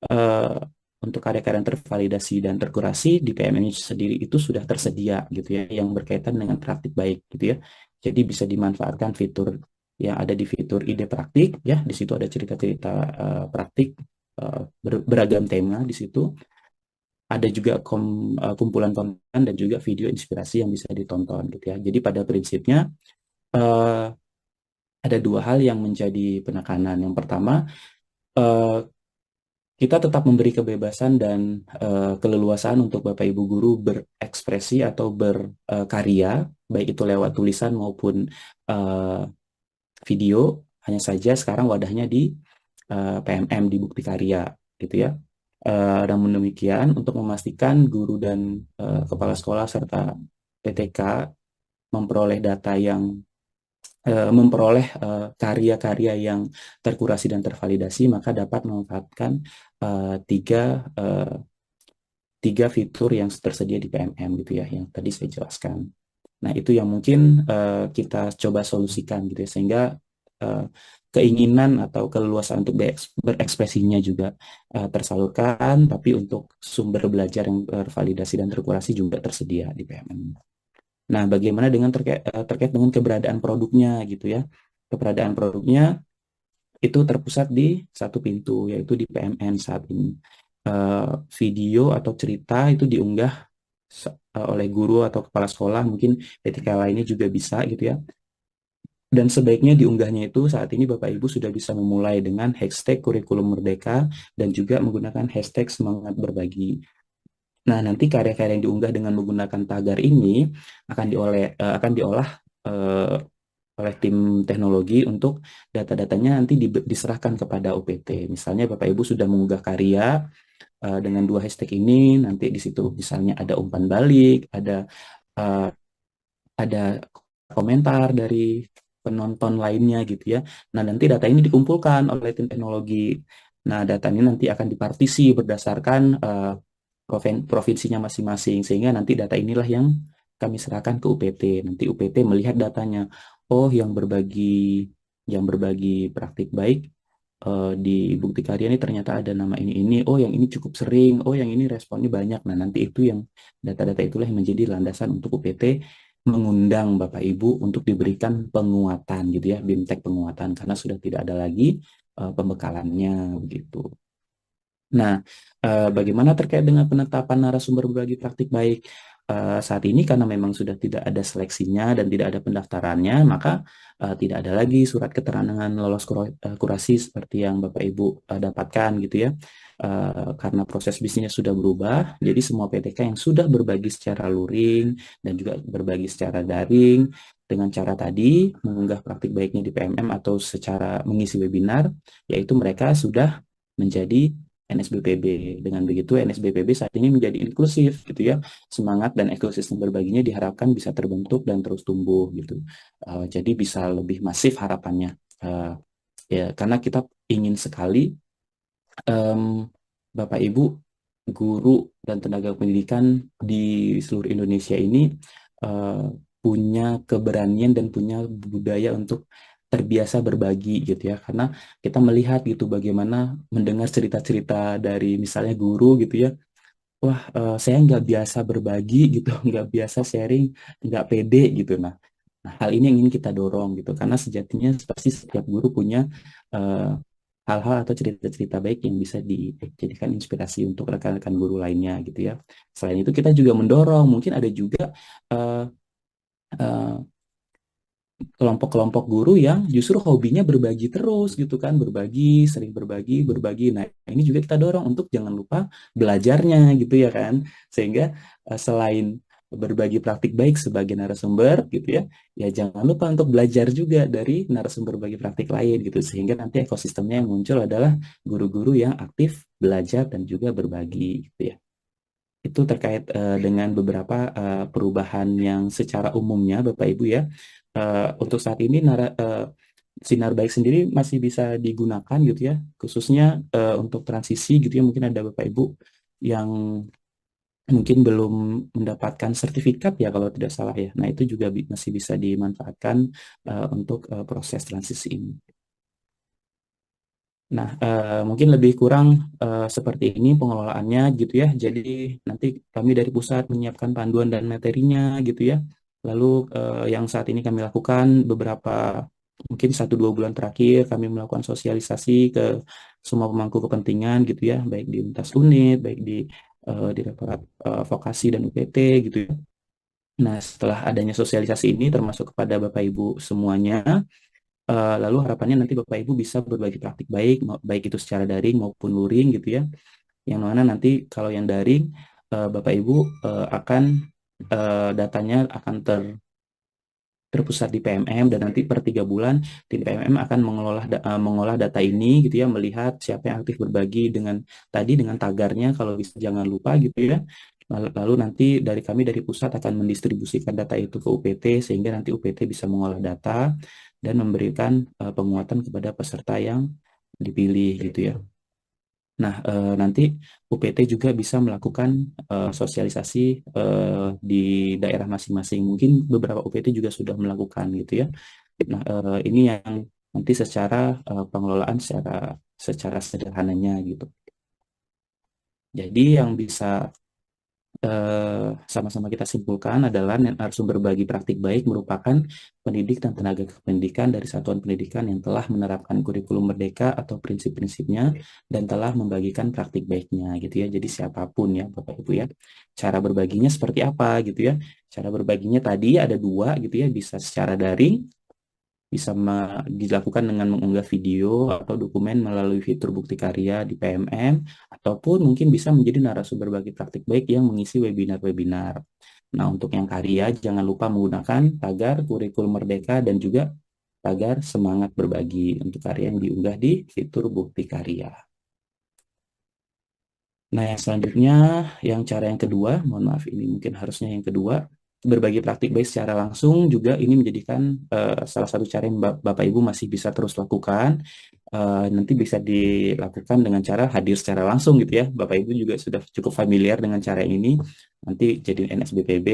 eh, untuk karya-karya yang tervalidasi dan terkurasi di PMM sendiri itu sudah tersedia gitu ya, yang berkaitan dengan praktik baik gitu ya. Jadi bisa dimanfaatkan fitur yang ada di fitur ide praktik ya. Di situ ada cerita-cerita praktik beragam tema di situ. Ada juga kumpulan konten dan juga video inspirasi yang bisa ditonton gitu ya. Jadi pada prinsipnya eh, ada dua hal yang menjadi penekanan. Yang pertama, eh, kita tetap memberi kebebasan dan keleluasaan untuk Bapak Ibu guru berekspresi atau berkarya, baik itu lewat tulisan maupun eh, video. Hanya saja sekarang wadahnya di PMM, di bukti karya, gitu ya. Namun demikian, untuk memastikan guru dan kepala sekolah serta PTK memperoleh data yang memperoleh karya-karya yang terkurasi dan tervalidasi, maka dapat memanfaatkan eh, tiga eh, tiga fitur yang tersedia di PMM gitu ya, yang tadi saya jelaskan. Nah, itu yang mungkin kita coba solusikan gitu ya, sehingga eh, keinginan atau keleluasaan untuk berekspresinya juga tersalurkan, tapi untuk sumber belajar yang tervalidasi dan terkurasi juga tersedia di PMM. Nah, bagaimana dengan terkait dengan keberadaan produknya gitu ya? Keberadaan produknya itu terpusat di satu pintu, yaitu di PMN saat ini. Video atau cerita itu diunggah oleh guru atau kepala sekolah, mungkin PTK lainnya juga bisa gitu ya. Dan sebaiknya diunggahnya itu saat ini Bapak Ibu sudah bisa memulai dengan hashtag kurikulum merdeka dan juga menggunakan hashtag semangat berbagi. Nah, nanti karya-karya yang diunggah dengan menggunakan tagar ini akan diolah eh, oleh tim teknologi untuk data-datanya nanti diserahkan kepada UPT. Misalnya Bapak Ibu sudah mengunggah karya dengan dua hashtag ini, nanti di situ misalnya ada umpan balik, eh, ada komentar dari penonton lainnya gitu ya. Nah, nanti data ini dikumpulkan oleh tim teknologi. Nah, data ini nanti akan dipartisi berdasarkan provinsinya masing-masing, sehingga nanti data inilah yang kami serahkan ke UPT. Nanti UPT melihat datanya. Oh, yang berbagi praktik baik di bukti karya ini ternyata ada nama ini. Oh, yang ini cukup sering. Oh, yang ini responnya banyak. Nah, nanti itu yang data-data itulah yang menjadi landasan untuk UPT mengundang Bapak Ibu untuk diberikan penguatan gitu ya, BIMTEK penguatan, karena sudah tidak ada lagi pembekalannya begitu. Nah, bagaimana terkait dengan penetapan narasumber berbagi praktik baik? Saat ini karena memang sudah tidak ada seleksinya dan tidak ada pendaftarannya, maka tidak ada lagi surat keterangan lolos kurasi seperti yang Bapak Ibu dapatkan gitu ya. Karena proses bisnisnya sudah berubah, jadi semua PTK yang sudah berbagi secara luring dan juga berbagi secara daring dengan cara tadi mengunggah praktik baiknya di PMM atau secara mengisi webinar, yaitu mereka sudah menjadi NSBPB. Dengan begitu NSBPB saat ini menjadi inklusif gitu ya. Semangat dan ekosistem berbaginya diharapkan bisa terbentuk dan terus tumbuh gitu. Jadi bisa lebih masif harapannya. Ya, karena kita ingin sekali Bapak Ibu guru dan tenaga pendidikan di seluruh Indonesia ini punya keberanian dan punya budaya untuk terbiasa berbagi gitu ya, karena kita melihat gitu bagaimana mendengar cerita-cerita dari misalnya guru gitu ya, wah saya nggak biasa berbagi gitu, nggak biasa sharing, nggak pede gitu. Nah, hal ini yang ingin kita dorong gitu, karena sejatinya pasti setiap guru punya eh, hal-hal atau cerita-cerita baik yang bisa dijadikan inspirasi untuk rekan-rekan guru lainnya gitu ya. Selain itu kita juga mendorong, mungkin ada juga eh, eh, kelompok-kelompok guru yang justru hobinya berbagi terus gitu kan, berbagi, sering berbagi, berbagi. Nah, ini juga kita dorong untuk jangan lupa belajarnya gitu ya kan. Sehingga selain berbagi praktik baik sebagai narasumber gitu ya, ya jangan lupa untuk belajar juga dari narasumber berbagi praktik lain gitu. Sehingga nanti ekosistemnya yang muncul adalah guru-guru yang aktif belajar dan juga berbagi gitu ya. Itu terkait dengan beberapa perubahan yang secara umumnya Bapak Ibu ya. Untuk saat ini Sinar Baik sendiri masih bisa digunakan gitu ya, khususnya untuk transisi gitu ya. Mungkin ada Bapak Ibu yang mungkin belum mendapatkan sertifikat ya kalau tidak salah ya. Nah, itu juga masih bisa dimanfaatkan untuk proses transisi ini. Nah, mungkin lebih kurang seperti ini pengelolaannya gitu ya. Jadi nanti kami dari pusat menyiapkan panduan dan materinya gitu ya. Lalu yang saat ini kami lakukan beberapa mungkin 1-2 bulan terakhir kami melakukan sosialisasi ke semua pemangku kepentingan gitu ya, baik di lintas unit, baik di Direktorat Vokasi dan UPT gitu ya. Nah, setelah adanya sosialisasi ini termasuk kepada Bapak Ibu semuanya, lalu harapannya nanti Bapak Ibu bisa berbagi praktik baik, baik itu secara daring maupun luring gitu ya. Yang mana nanti kalau yang daring, Bapak Ibu akan datanya akan terpusat di PMM, dan nanti per 3 bulan tim PMM akan mengolah data ini gitu ya, melihat siapa yang aktif berbagi dengan tagarnya kalau bisa jangan lupa gitu ya. Lalu nanti kami dari pusat akan mendistribusikan data itu ke UPT sehingga nanti UPT bisa mengolah data dan memberikan penguatan kepada peserta yang dipilih gitu ya. Nah, nanti UPT juga bisa melakukan sosialisasi di daerah masing-masing. Mungkin beberapa UPT juga sudah melakukan gitu ya. Nah, ini yang nanti secara pengelolaan secara sederhananya gitu. Jadi yang bisa sama-sama kita simpulkan adalah narasumber berbagi praktik baik merupakan pendidik dan tenaga kependidikan dari satuan pendidikan yang telah menerapkan kurikulum merdeka atau prinsip-prinsipnya dan telah membagikan praktik baiknya gitu ya. Jadi siapapun ya Bapak Ibu ya, cara berbaginya seperti apa gitu ya. Cara berbaginya tadi ada 2 gitu ya, bisa secara daring, bisa dilakukan dengan mengunggah video atau dokumen melalui fitur bukti karya di PMM, ataupun mungkin bisa menjadi narasumber bagi praktik baik yang mengisi webinar-webinar. Nah, untuk yang karya, jangan lupa menggunakan tagar kurikulum merdeka dan juga tagar semangat berbagi untuk karya yang diunggah di fitur bukti karya. Nah, yang selanjutnya, cara yang kedua, mohon maaf ini mungkin harusnya yang kedua, berbagi praktik baik secara langsung juga ini menjadikan salah satu cara yang Bapak Ibu masih bisa terus lakukan. Nanti bisa dilakukan dengan cara hadir secara langsung gitu ya. Bapak Ibu juga sudah cukup familiar dengan cara ini. Nanti jadi NSBPB,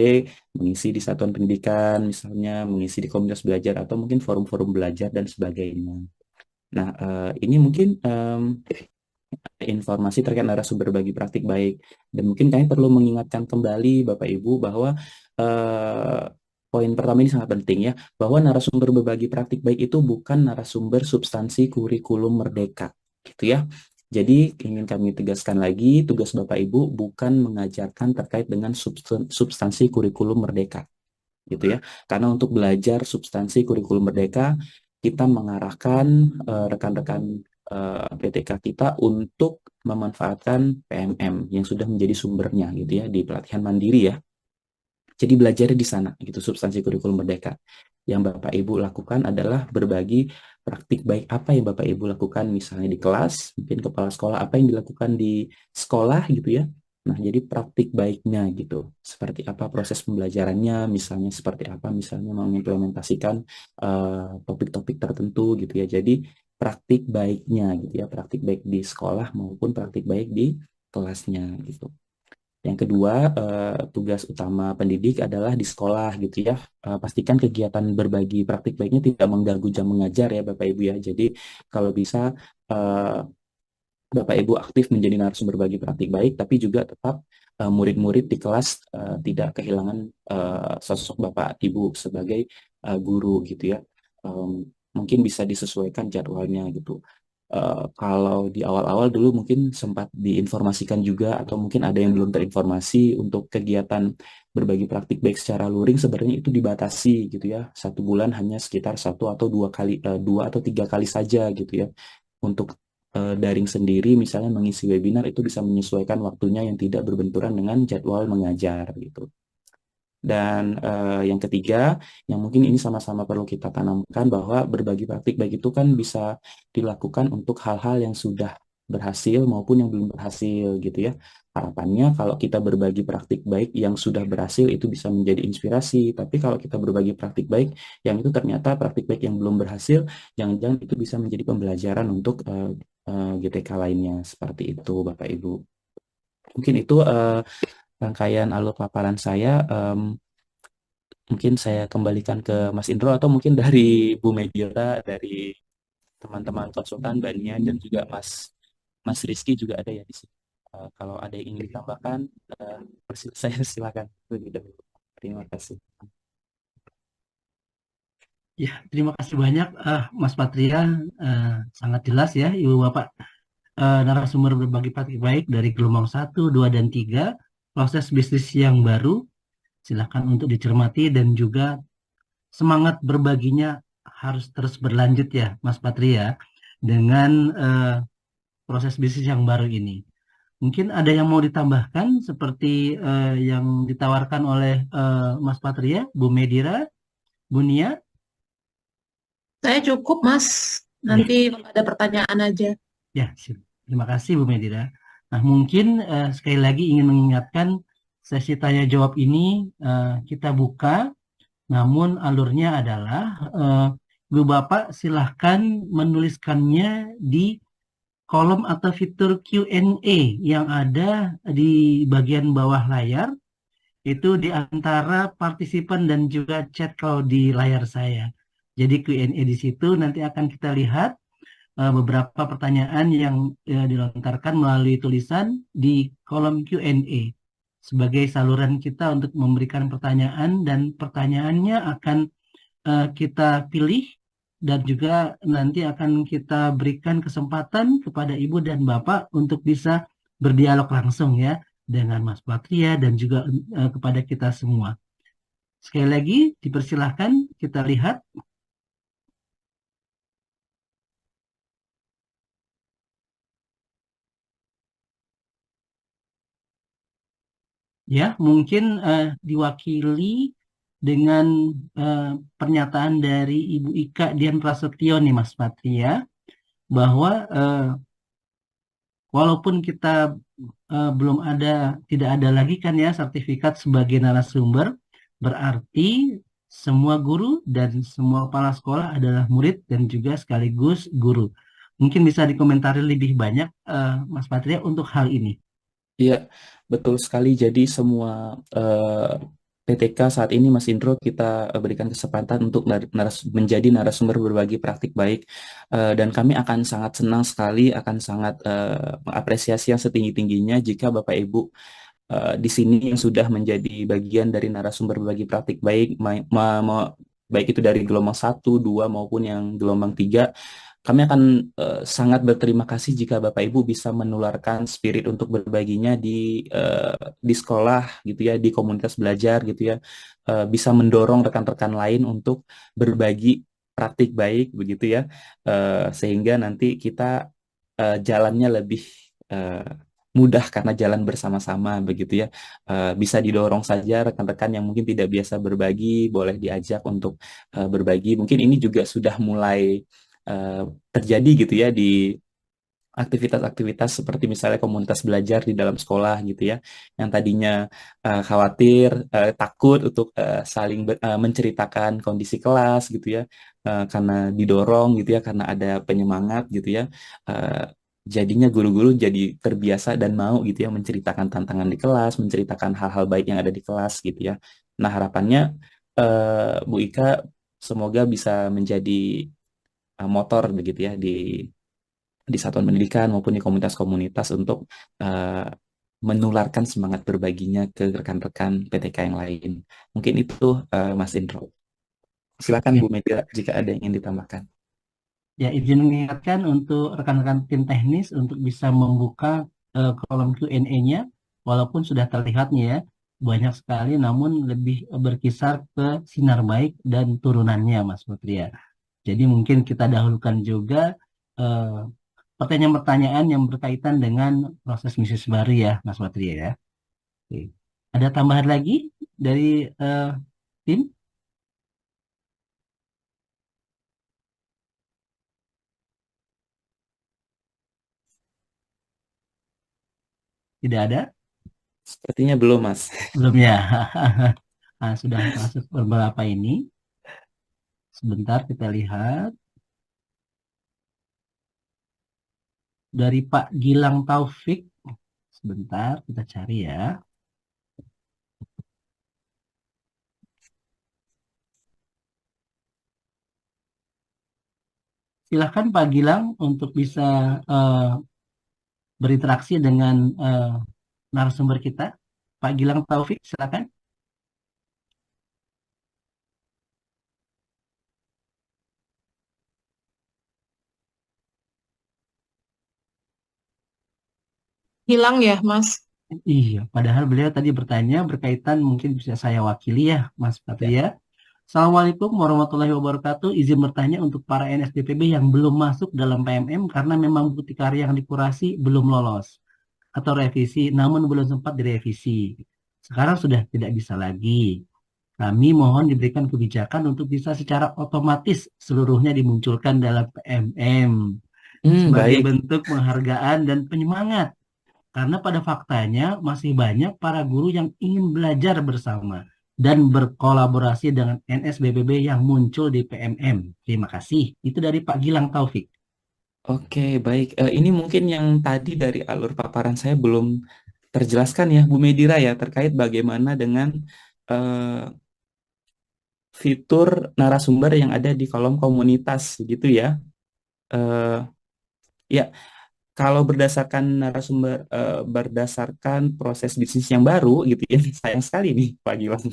mengisi di satuan pendidikan, misalnya mengisi di komunitas belajar atau mungkin forum-forum belajar dan sebagainya. Nah, ini mungkin informasi terkait narasumber berbagi praktik baik. Dan mungkin kami perlu mengingatkan kembali Bapak Ibu bahwa poin pertama ini sangat penting ya, bahwa narasumber berbagi praktik baik itu bukan narasumber substansi kurikulum merdeka, gitu ya. Jadi ingin kami tegaskan lagi, tugas Bapak Ibu bukan mengajarkan terkait dengan substansi kurikulum merdeka, gitu ya. Karena untuk belajar substansi kurikulum merdeka, kita mengarahkan rekan-rekan PTK kita untuk memanfaatkan PMM yang sudah menjadi sumbernya gitu ya di pelatihan mandiri ya. Jadi belajar di sana gitu substansi kurikulum merdeka. Yang Bapak Ibu lakukan adalah berbagi praktik baik apa yang Bapak Ibu lakukan misalnya di kelas, mungkin kepala sekolah apa yang dilakukan di sekolah gitu ya. Nah, jadi praktik baiknya gitu. Seperti apa proses pembelajarannya, misalnya seperti apa misalnya mengimplementasikan topik-topik tertentu gitu ya. Jadi praktik baiknya gitu ya, praktik baik di sekolah maupun praktik baik di kelasnya gitu. Yang kedua, tugas utama pendidik adalah di sekolah gitu ya. Pastikan kegiatan berbagi praktik baiknya tidak mengganggu jam mengajar ya Bapak Ibu ya. Jadi kalau bisa eh, Bapak Ibu aktif menjadi narasumber bagi praktik baik, tapi juga tetap murid-murid di kelas tidak kehilangan sosok Bapak Ibu sebagai guru gitu ya. Mungkin bisa disesuaikan jadwalnya gitu. Kalau di awal-awal dulu mungkin sempat diinformasikan juga atau mungkin ada yang belum terinformasi untuk kegiatan berbagi praktik baik secara luring sebenarnya itu dibatasi gitu ya. 1 bulan hanya sekitar 1 atau 2 kali, 2 atau 3 kali saja gitu ya. Untuk daring sendiri misalnya mengisi webinar itu bisa menyesuaikan waktunya yang tidak berbenturan dengan jadwal mengajar gitu. Dan yang ketiga, yang mungkin ini sama-sama perlu kita tanamkan bahwa berbagi praktik baik itu kan bisa dilakukan untuk hal-hal yang sudah berhasil maupun yang belum berhasil gitu ya. Harapannya kalau kita berbagi praktik baik yang sudah berhasil itu bisa menjadi inspirasi. Tapi kalau kita berbagi praktik baik yang itu ternyata praktik baik yang belum berhasil, jangan-jangan itu bisa menjadi pembelajaran untuk GTK lainnya. Seperti itu Bapak Ibu. Mungkin itu rangkaian alur paparan saya. Mungkin saya kembalikan ke Mas Indro atau mungkin dari Bu Medira, dari teman-teman konsultan, Mbak Nia, dan juga Mas Rizky juga ada ya di sini. Kalau ada yang ingin ditambahkan, saya silakan. Terima kasih. Ya, terima kasih banyak Mas Patria. Sangat jelas ya Ibu Bapak narasumber berbagi praktik baik dari gelombang 1, 2, dan 3, proses bisnis yang baru. Silakan untuk dicermati dan juga semangat berbaginya harus terus berlanjut ya Mas Patria dengan proses bisnis yang baru ini. Mungkin ada yang mau ditambahkan seperti yang ditawarkan oleh Mas Patria, Bu Medira, Bu Nia? Saya cukup, Mas. Nanti kalau ada pertanyaan aja. Ya, terima kasih Bu Medira. Nah, mungkin sekali lagi ingin mengingatkan sesi tanya jawab ini kita buka, namun alurnya adalah Ibu Bapak silahkan menuliskannya di kolom atau fitur Q&A yang ada di bagian bawah layar, itu di antara partisipan dan juga chat kalau di layar saya. Jadi Q&A di situ nanti akan kita lihat beberapa pertanyaan yang dilontarkan melalui tulisan di kolom Q&A sebagai saluran kita untuk memberikan pertanyaan, dan pertanyaannya akan kita pilih dan juga nanti akan kita berikan kesempatan kepada Ibu dan Bapak untuk bisa berdialog langsung ya dengan Mas Patria dan juga kepada kita semua. Sekali lagi dipersilahkan kita lihat. Ya, mungkin diwakili dengan pernyataan dari Ibu Ika Dian Prasetyo nih Mas Patria, bahwa walaupun kita tidak ada lagi kan ya sertifikat sebagai narasumber, berarti semua guru dan semua kepala sekolah adalah murid dan juga sekaligus guru. Mungkin bisa dikomentari lebih banyak Mas Patria untuk hal ini. Iya, betul sekali. Jadi semua PTK saat ini, Mas Indro, kita berikan kesempatan untuk menjadi narasumber berbagi praktik baik. Dan kami akan sangat senang sekali, akan sangat mengapresiasi yang setinggi-tingginya jika Bapak Ibu di sini yang sudah menjadi bagian dari narasumber berbagi praktik baik, baik itu dari gelombang 1, 2, maupun yang gelombang 3. Kami akan sangat berterima kasih jika Bapak Ibu bisa menularkan spirit untuk berbaginya di sekolah gitu ya, di komunitas belajar gitu ya, bisa mendorong rekan-rekan lain untuk berbagi praktik baik begitu ya, sehingga nanti kita jalannya lebih mudah karena jalan bersama-sama begitu ya. Bisa didorong saja rekan-rekan yang mungkin tidak biasa berbagi, boleh diajak untuk berbagi. Mungkin ini juga sudah mulai terjadi gitu ya di aktivitas-aktivitas seperti misalnya komunitas belajar di dalam sekolah gitu ya, yang tadinya khawatir, takut untuk saling menceritakan kondisi kelas gitu ya, karena didorong gitu ya, karena ada penyemangat gitu ya. jadinya guru-guru jadi terbiasa dan mau gitu ya menceritakan tantangan di kelas, menceritakan hal-hal baik yang ada di kelas gitu ya. Nah, harapannya Bu Ika semoga bisa menjadi motor begitu ya di satuan pendidikan maupun di komunitas-komunitas untuk eh, menularkan semangat berbaginya ke rekan-rekan PTK yang lain. Mungkin itu Mas Indro. Silakan Ya, Bu Media jika ada yang ingin ditambahkan. ya, izin mengingatkan untuk rekan-rekan tim teknis untuk bisa membuka kolom Q&A-nya, walaupun sudah terlihat nih ya, banyak sekali, namun lebih berkisar ke sinar baik dan turunannya, Mas Putri ya. Jadi mungkin kita dahulukan juga eh, pertanyaan-pertanyaan yang berkaitan dengan proses bisnis baru ya, Mas Putri ya. Oke. Ada tambahan lagi dari eh, tim? Tidak ada? Sepertinya belum, Mas. Belum ya. Nah, sudah masuk beberapa ini. Sebentar kita lihat. Dari Pak Gilang Taufik. Sebentar kita cari ya. Silahkan Pak Gilang untuk bisa eh, berinteraksi dengan narasumber kita. Pak Gilang Taufik, silakan. Hilang ya, Mas. Iya, padahal beliau tadi bertanya berkaitan mungkin bisa saya wakili ya, Mas Ya. Patria. Assalamualaikum warahmatullahi wabarakatuh. Izin bertanya untuk para NSDPB yang belum masuk dalam PMM karena memang bukti karya yang dikurasi belum lolos atau revisi, namun belum sempat direvisi. Sekarang sudah tidak bisa lagi. Kami mohon diberikan kebijakan untuk bisa secara otomatis seluruhnya dimunculkan dalam PMM sebagai Baik. bentuk penghargaan dan penyemangat. Karena pada faktanya masih banyak para guru yang ingin belajar bersama dan berkolaborasi dengan NSBPB yang muncul di PMM. Terima kasih. Itu dari Pak Gilang Taufik. Oke, baik. Ini mungkin yang tadi dari alur paparan saya belum terjelaskan ya, Bu Medira ya, terkait bagaimana dengan eh, fitur narasumber yang ada di kolom komunitas gitu ya. Eh, ya, kalau berdasarkan narasumber, berdasarkan proses bisnis yang baru gitu ya, sayang sekali nih Pak Gilang.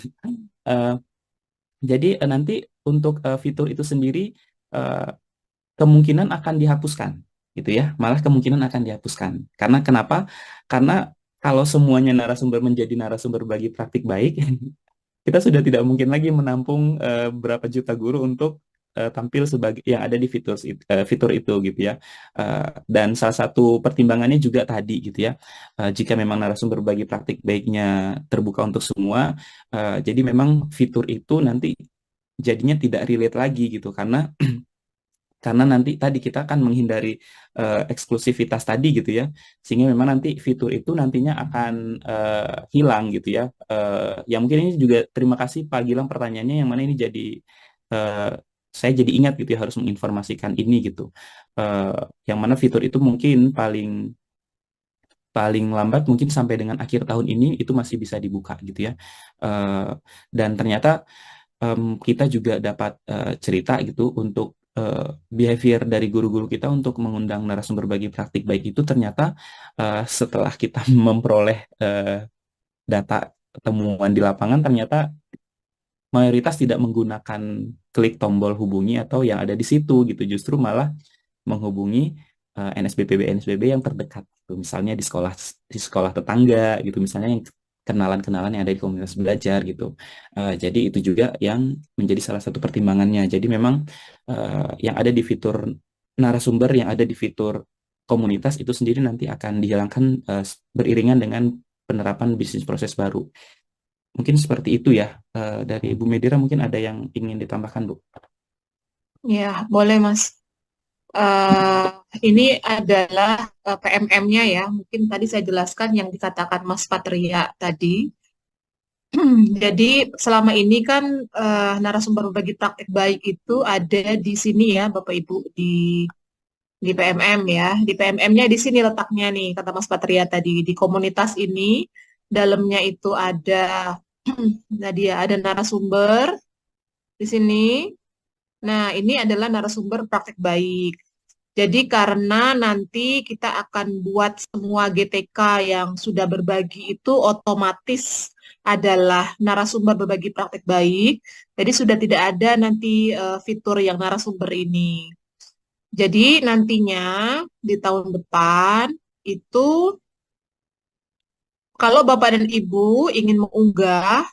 Eh, jadi nanti untuk fitur itu sendiri eh, kemungkinan akan dihapuskan gitu ya, malah kemungkinan akan dihapuskan. Karena kenapa? Karena kalau semuanya narasumber menjadi narasumber bagi praktik baik, kita sudah tidak mungkin lagi menampung berapa juta guru untuk tampil sebagai yang ada di fitur itu gitu ya. Dan salah satu pertimbangannya juga tadi gitu ya. Jika memang narasumber bagi praktik baiknya terbuka untuk semua, jadi memang fitur itu nanti jadinya tidak relate lagi gitu karena nanti tadi kita akan menghindari eksklusivitas tadi gitu ya, sehingga memang nanti fitur itu nantinya akan hilang gitu ya. Yang mungkin ini juga terima kasih Pak Gilang pertanyaannya yang mana ini jadi eh, saya jadi ingat gitu ya harus menginformasikan ini gitu. Eh, yang mana fitur itu mungkin paling paling lambat mungkin sampai dengan akhir tahun ini itu masih bisa dibuka gitu ya. Eh, dan ternyata kita juga dapat cerita gitu untuk behavior dari guru-guru kita untuk mengundang narasumber bagi praktik baik itu ternyata setelah kita memperoleh data temuan di lapangan ternyata mayoritas tidak menggunakan klik tombol hubungi atau yang ada di situ gitu justru malah menghubungi NSBP yang terdekat gitu. Misalnya di sekolah tetangga gitu misalnya yang kenalan-kenalan yang ada di komunitas belajar gitu. Jadi itu juga yang menjadi salah satu pertimbangannya. Jadi memang yang ada di fitur narasumber yang ada di fitur komunitas itu sendiri nanti akan dihilangkan beriringan dengan penerapan bisnis proses baru. Mungkin seperti itu ya. Dari Ibu Medira mungkin ada yang ingin ditambahkan, Bu. Ya, boleh, Mas. Eh, ini adalah PMM-nya ya. Mungkin tadi saya jelaskan yang dikatakan Mas Patria tadi. Jadi selama ini kan narasumber berbagi praktik baik itu ada di sini ya, Bapak Ibu, di Di PMM ya. Di PMM-nya di sini letaknya nih, kata Mas Patria tadi. Di komunitas ini, dalamnya itu ada, tadi ya, ada narasumber di sini. Nah, ini adalah narasumber praktek baik. Jadi karena nanti kita akan buat semua GTK yang sudah berbagi itu otomatis adalah narasumber berbagi praktek baik. Jadi sudah tidak ada nanti fitur yang narasumber ini. Jadi nantinya di tahun depan itu kalau Bapak dan Ibu ingin mengunggah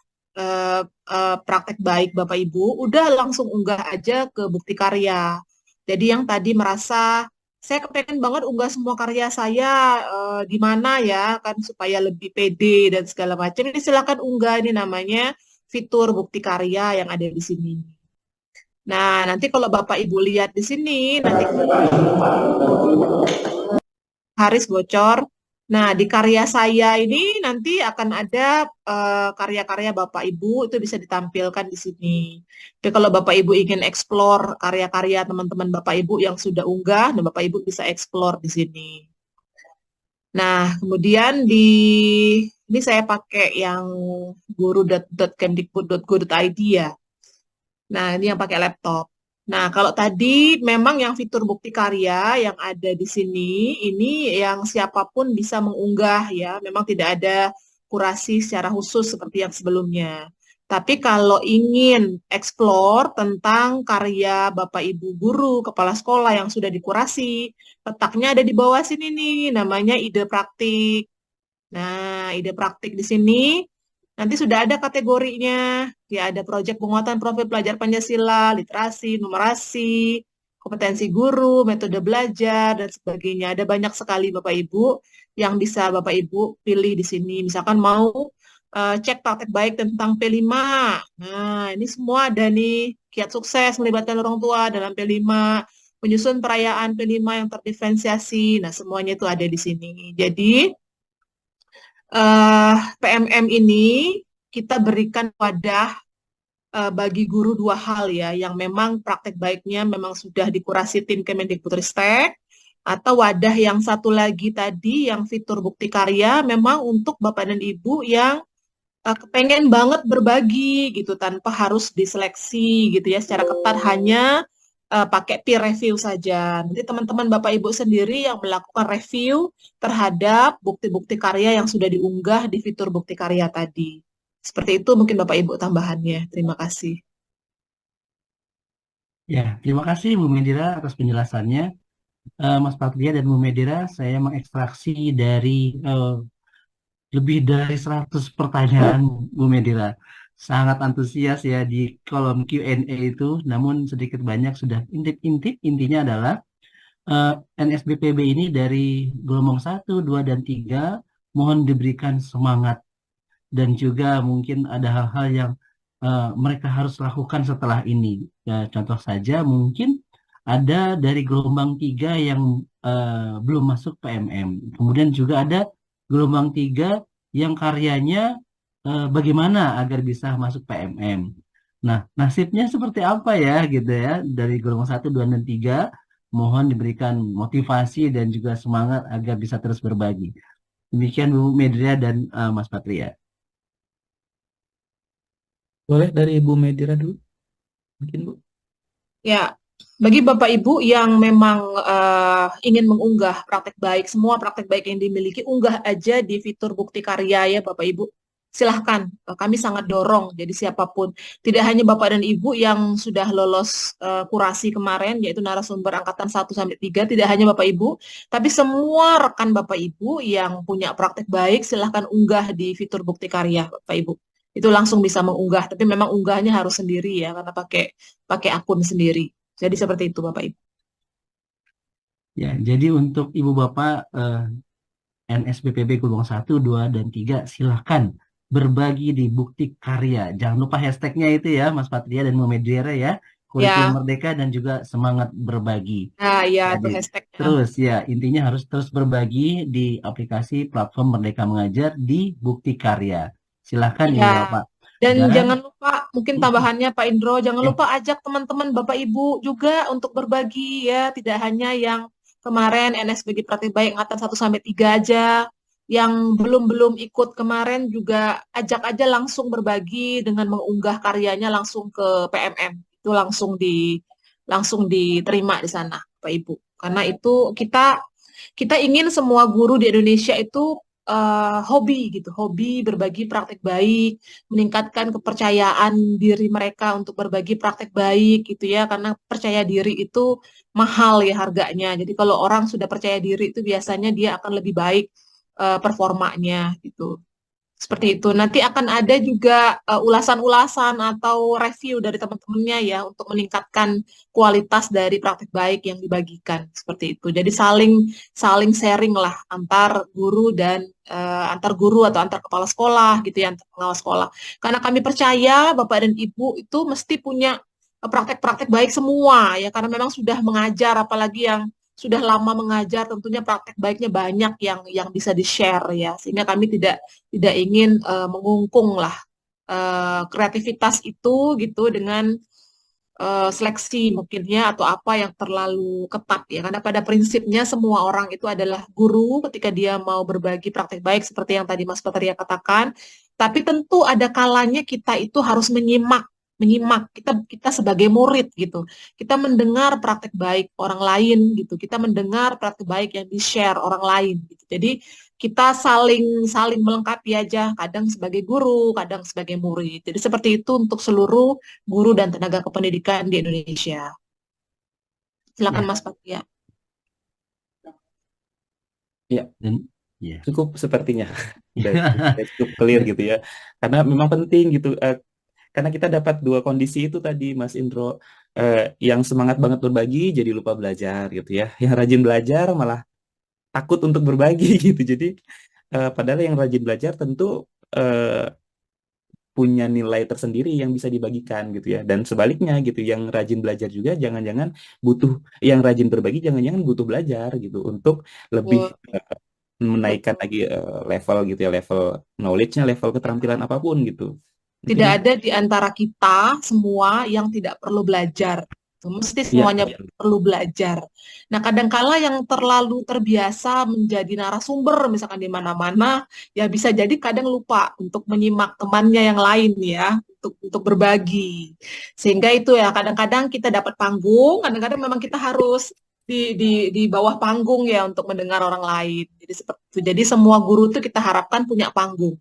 praktek baik Bapak Ibu, udah langsung unggah aja ke Bukti Karya. Jadi yang tadi merasa saya kepengen banget unggah semua karya saya di mana ya kan supaya lebih pede dan segala macam. Ini silakan unggah, ini namanya fitur Bukti Karya yang ada di sini. Nah, nanti kalau Bapak Ibu lihat di sini, nanti Haris bocor. Nah, di karya saya ini nanti akan ada karya-karya Bapak Ibu itu bisa ditampilkan di sini. Tapi kalau Bapak Ibu ingin explore karya-karya teman-teman Bapak Ibu yang sudah unggah, dan Bapak Ibu bisa explore di sini. Nah, kemudian ini saya pakai yang guru.kemdikbud.go.id ya. Nah, ini yang pakai laptop. Nah, kalau tadi memang yang fitur bukti karya yang ada di sini, ini yang siapapun bisa mengunggah ya. Memang tidak ada kurasi secara khusus seperti yang sebelumnya. Tapi kalau ingin explore tentang karya Bapak Ibu guru, kepala sekolah yang sudah dikurasi, letaknya ada di bawah sini nih, namanya ide praktik. Nah, ide praktik di sini nanti sudah ada kategorinya. Ya, ada proyek penguatan profil pelajar Pancasila, literasi, numerasi, kompetensi guru, metode belajar, dan sebagainya. Ada banyak sekali Bapak Ibu yang bisa Bapak Ibu pilih di sini. Misalkan mau cek praktek baik tentang P5. Nah, ini semua ada nih. Kiat sukses melibatkan orang tua dalam P5. Menyusun perayaan P5 yang terdiferensiasi. Nah, semuanya itu ada di sini. Jadi, PMM ini kita berikan wadah bagi guru dua hal ya, yang memang praktek baiknya memang sudah dikurasi tim Kemendikbudristek, atau wadah yang satu lagi tadi yang fitur bukti karya memang untuk Bapak dan Ibu yang kepengen banget berbagi gitu tanpa harus diseleksi gitu ya secara ketat, hanya pakai peer review saja. Nanti teman-teman Bapak Ibu sendiri yang melakukan review terhadap bukti-bukti karya yang sudah diunggah di fitur bukti karya tadi. Seperti itu mungkin Bapak Ibu tambahannya. Terima kasih. Ya, terima kasih Bu Medira atas penjelasannya. Mas Patria dan Bu Medira, saya mengekstraksi dari lebih dari 100 pertanyaan Bu Medira. Sangat antusias ya di kolom Q&A itu, namun sedikit banyak sudah intip-intip. Intinya adalah NSBPB ini dari gelombang 1, 2, dan 3 mohon diberikan semangat. Dan juga mungkin ada hal-hal yang mereka harus lakukan setelah ini. Ya, contoh saja mungkin ada dari gelombang 3 yang belum masuk PMM. Kemudian juga ada gelombang 3 yang karyanya bagaimana agar bisa masuk PMM. Nah, nasibnya seperti apa ya gitu ya dari gelombang 1, 2, dan 3. Mohon diberikan motivasi dan juga semangat agar bisa terus berbagi. Demikian Bu Medria dan Mas Patria. Boleh dari Bu Medira dulu, mungkin Bu. Ya, bagi Bapak Ibu yang memang ingin mengunggah praktek baik, semua praktek baik yang dimiliki, unggah aja di fitur bukti karya ya Bapak Ibu. Silahkan, kami sangat dorong. Jadi siapapun, tidak hanya Bapak dan Ibu yang sudah lolos kurasi kemarin, yaitu narasumber angkatan 1-3, tidak hanya Bapak Ibu, tapi semua rekan Bapak Ibu yang punya praktek baik, silahkan unggah di fitur bukti karya Bapak Ibu. Itu langsung bisa mengunggah, tapi memang unggahnya harus sendiri ya, karena pakai akun sendiri. Jadi seperti itu Bapak Ibu. Ya, jadi untuk Ibu Bapak NSBPB gelombang 1, 2, dan 3 silahkan berbagi di bukti karya. Jangan lupa hashtagnya itu ya Mas Patria dan Bu Medira ya. Kurikulum Ya, Merdeka dan juga semangat berbagi. nah ya itu Jadi hashtagnya. terus ya intinya harus terus berbagi di aplikasi platform Merdeka Mengajar di bukti karya. Silahkan Ibu Ya. Bapak. Dan Dan jangan lupa, mungkin tambahannya Pak Indro, jangan ya, lupa ajak teman-teman Bapak Ibu juga untuk berbagi ya, tidak hanya yang kemarin NSBG Praktik Baik angkatan 1 sampai 3 aja. Yang belum ikut kemarin juga ajak aja langsung berbagi dengan mengunggah karyanya langsung ke PMM. Itu langsung diterima di sana, Pak Ibu. Karena itu kita ingin semua guru di Indonesia itu hobi gitu, hobi berbagi praktek baik, meningkatkan kepercayaan diri mereka untuk berbagi praktek baik gitu ya, karena percaya diri itu mahal ya harganya. Jadi kalau orang sudah percaya diri itu biasanya dia akan lebih baik performanya gitu. Seperti itu. Nanti akan ada juga ulasan-ulasan atau review dari teman-temannya ya untuk meningkatkan kualitas dari praktik baik yang dibagikan. Seperti itu. Jadi saling sharing lah antar guru dan antar guru atau antar kepala sekolah gitu ya, antar pengawas sekolah. Karena kami percaya Bapak dan Ibu itu mesti punya praktek-praktek baik semua ya, karena memang sudah mengajar, apalagi yang sudah lama mengajar tentunya praktek baiknya banyak yang bisa di-share ya, sehingga kami tidak ingin mengungkung lah kreativitas itu gitu dengan seleksi mungkin ya atau apa yang terlalu ketat ya, karena pada prinsipnya semua orang itu adalah guru ketika dia mau berbagi praktek baik seperti yang tadi Mas Patria katakan, tapi tentu ada kalanya kita itu harus menyimak kita sebagai murid gitu, kita mendengar praktek baik orang lain gitu, kita mendengar praktek baik yang di-share orang lain gitu. Jadi kita saling saling melengkapi aja, kadang sebagai guru, kadang sebagai murid. Jadi seperti itu untuk seluruh guru dan tenaga kependidikan di Indonesia. Silakan Ya, Mas Patria. Ya, dan ya. cukup sepertinya. Udah cukup clear gitu ya. Karena memang penting gitu. Karena kita dapat dua kondisi itu tadi, Mas Indro. Yang semangat banget berbagi jadi lupa belajar gitu ya. Yang rajin belajar malah takut untuk berbagi gitu. Jadi padahal yang rajin belajar tentu punya nilai tersendiri yang bisa dibagikan gitu ya. Dan sebaliknya gitu, yang rajin belajar juga jangan-jangan yang rajin berbagi jangan-jangan butuh belajar gitu untuk lebih Betul. menaikkan lagi level gitu ya, level knowledge-nya, level keterampilan apapun gitu. Tidak Mungkin ada di antara kita semua yang tidak perlu belajar. Mesti ya, semuanya perlu belajar. Nah, kadangkala yang terlalu terbiasa menjadi narasumber, misalkan di mana-mana, ya bisa jadi kadang lupa untuk menyimak temannya yang lain ya, untuk berbagi. Sehingga itu ya, kadang-kadang kita dapat panggung, kadang-kadang memang kita harus di bawah panggung ya untuk mendengar orang lain. Jadi seperti itu. Jadi semua guru itu kita harapkan punya panggung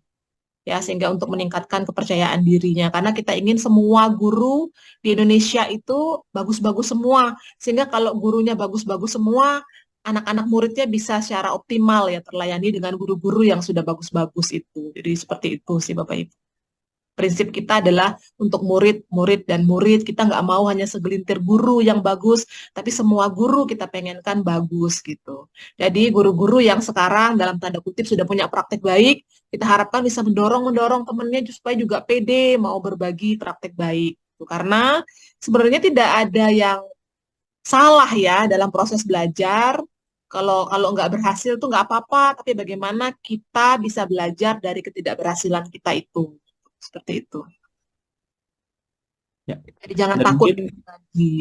ya, sehingga untuk meningkatkan kepercayaan dirinya, karena kita ingin semua guru di Indonesia itu bagus-bagus semua, sehingga kalau gurunya bagus-bagus semua, anak-anak muridnya bisa secara optimal ya terlayani dengan guru-guru yang sudah bagus-bagus itu. Jadi seperti itu sih Bapak Ibu. Prinsip kita adalah untuk murid dan murid. Kita nggak mau hanya segelintir guru yang bagus, tapi semua guru kita pengenkan bagus gitu. Jadi guru-guru yang sekarang dalam tanda kutip sudah punya praktek baik, kita harapkan bisa mendorong temannya supaya juga pede mau berbagi praktek baik. Karena sebenarnya tidak ada yang salah ya dalam proses belajar. Kalau nggak berhasil tuh nggak apa-apa, tapi bagaimana kita bisa belajar dari ketidakberhasilan kita itu. Seperti itu. ya. Jadi jangan Dan takut mungkin lagi.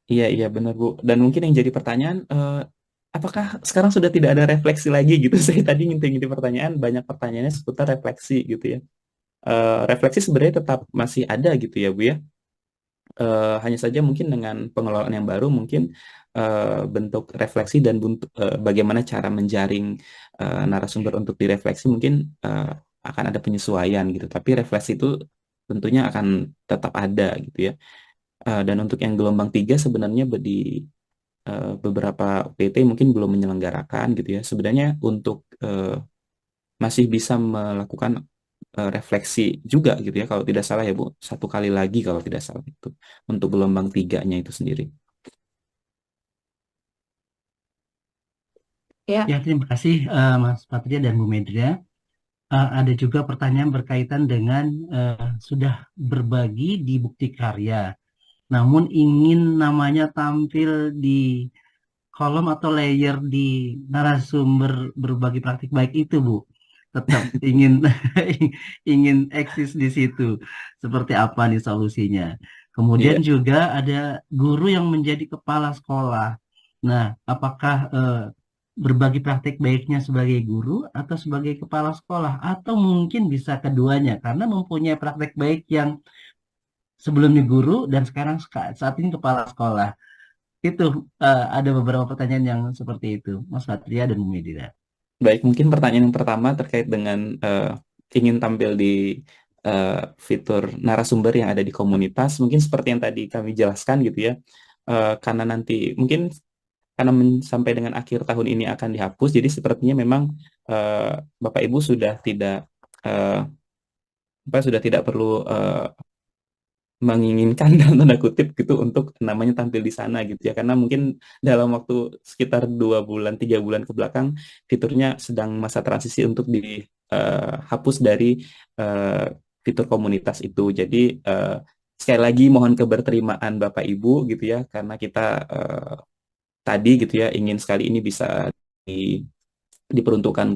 iya benar Bu. Dan mungkin yang jadi pertanyaan, apakah sekarang sudah tidak ada refleksi lagi gitu? Saya tadi ngintip pertanyaan, banyak pertanyaannya seputar refleksi gitu ya. Refleksi sebenarnya tetap masih ada gitu ya Bu ya. Hanya saja mungkin dengan pengelolaan yang baru mungkin bentuk refleksi dan bagaimana cara menjaring narasumber untuk direfleksi mungkin akan ada penyesuaian gitu. Tapi refleksi itu tentunya akan tetap ada gitu ya. Dan untuk yang gelombang 3 sebenarnya di beberapa PT mungkin belum menyelenggarakan gitu ya. Sebenarnya untuk masih bisa melakukan refleksi juga gitu ya, kalau tidak salah ya Bu, 1 kali lagi kalau tidak salah itu untuk gelombang 3-nya itu sendiri. Ya, Ya, terima kasih Mas Patria dan Bu Medria. Ada juga pertanyaan berkaitan dengan sudah berbagi di bukti karya, namun ingin namanya tampil di kolom atau layer di narasumber berbagi praktik baik itu, Bu. Tetap ingin ingin eksis di situ. Seperti apa nih solusinya? Kemudian Iya, juga ada guru yang menjadi kepala sekolah. Nah, apakah berbagi praktek baiknya sebagai guru atau sebagai kepala sekolah, atau mungkin bisa keduanya karena mempunyai praktek baik yang sebelumnya guru dan sekarang saat ini kepala sekolah. Itu ada beberapa pertanyaan yang seperti itu, Mas Satria dan Bu Medira. Baik, mungkin pertanyaan yang pertama terkait dengan ingin tampil di fitur narasumber yang ada di komunitas. Mungkin seperti yang tadi kami jelaskan gitu ya. Karena nanti mungkin karena sampai dengan akhir tahun ini akan dihapus, jadi sepertinya memang Bapak Ibu sudah tidak sudah tidak perlu menginginkan dalam tanda kutip gitu untuk namanya tampil di sana gitu ya, karena mungkin dalam waktu sekitar 2 bulan 3 bulan ke belakang fiturnya sedang masa transisi untuk dihapus dari uh, fitur komunitas itu. Jadi sekali lagi mohon keberterimaan Bapak Ibu gitu ya, karena kita tadi gitu ya ingin sekali ini bisa diperuntukkan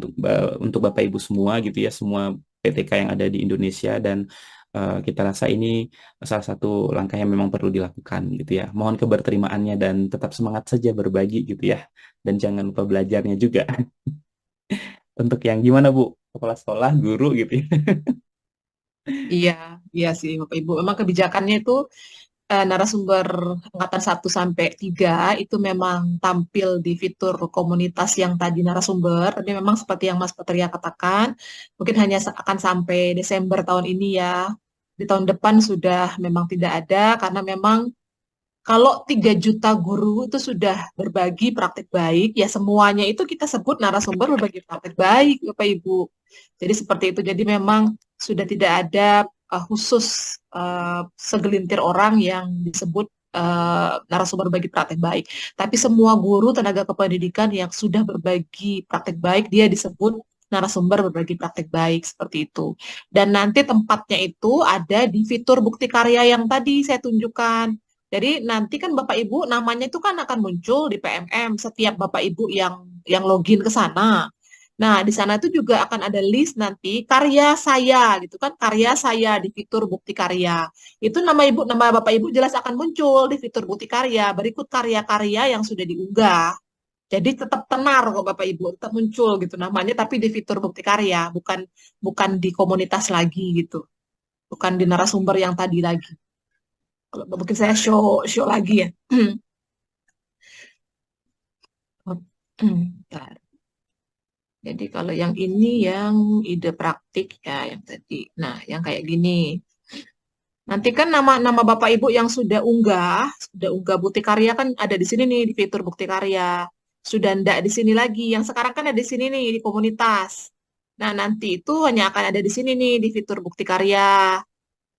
untuk Bapak Ibu semua gitu ya, semua PTK yang ada di Indonesia, dan kita rasa ini salah satu langkah yang memang perlu dilakukan gitu ya. Mohon keberterimaannya dan tetap semangat saja berbagi gitu ya. Dan jangan lupa belajarnya juga. Untuk yang gimana Bu? Kepala sekolah, guru gitu ya. Iya, iya sih Bapak Ibu. Memang kebijakannya itu narasumber angkatan 1 sampai 3 itu memang tampil di fitur komunitas yang tadi narasumber. Tapi memang seperti yang Mas Patria katakan, mungkin hanya akan sampai Desember tahun ini ya. Di tahun depan sudah memang tidak ada karena memang kalau 3 juta guru itu sudah berbagi praktek baik, ya semuanya itu kita sebut narasumber berbagi praktek baik, Bapak Ibu. Jadi seperti itu. Jadi memang sudah tidak ada khusus segelintir orang yang disebut narasumber berbagi praktek baik. Tapi semua guru tenaga kependidikan yang sudah berbagi praktek baik, dia disebut narasumber berbagi praktek baik, seperti itu. Dan nanti tempatnya itu ada di fitur bukti karya yang tadi saya tunjukkan. Jadi nanti kan Bapak Ibu namanya itu kan akan muncul di PMM setiap Bapak Ibu yang login ke sana. Nah, di sana itu juga akan ada list nanti karya saya gitu kan, karya saya di fitur bukti karya. Itu nama Bapak Ibu jelas akan muncul di fitur bukti karya berikut karya-karya yang sudah diunggah. Jadi tetap tenar kok Bapak Ibu, tetap muncul gitu namanya tapi di fitur bukti karya, bukan bukan di komunitas lagi gitu. Bukan di narasumber yang tadi lagi. Kalau mungkin saya show lagi ya. Bentar. Jadi kalau yang ini yang ide praktik ya yang tadi. Nah, yang kayak gini. Nanti kan nama-nama Bapak Ibu yang sudah unggah bukti karya kan ada di sini nih di fitur bukti karya. Sudah ndak di sini lagi. Yang sekarang kan ada di sini nih di komunitas. Nah, nanti itu hanya akan ada di sini nih di fitur bukti karya.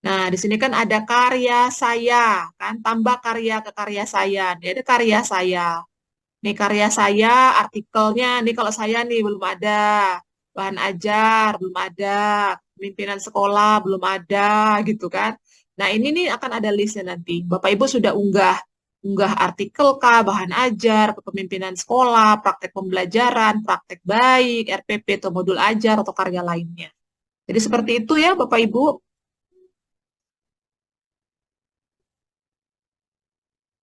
Nah, di sini kan ada karya saya, kan tambah karya ke karya saya. Ini ada karya saya. Nih karya saya, artikelnya, nih kalau saya nih belum ada. Bahan ajar, belum ada. Pimpinan sekolah, belum ada, gitu kan. Nah, ini nih akan ada listnya nanti. Bapak Ibu sudah unggah artikel kah, bahan ajar, kepemimpinan sekolah, praktek pembelajaran, praktek baik, RPP atau modul ajar atau karya lainnya. Jadi seperti itu ya Bapak Ibu.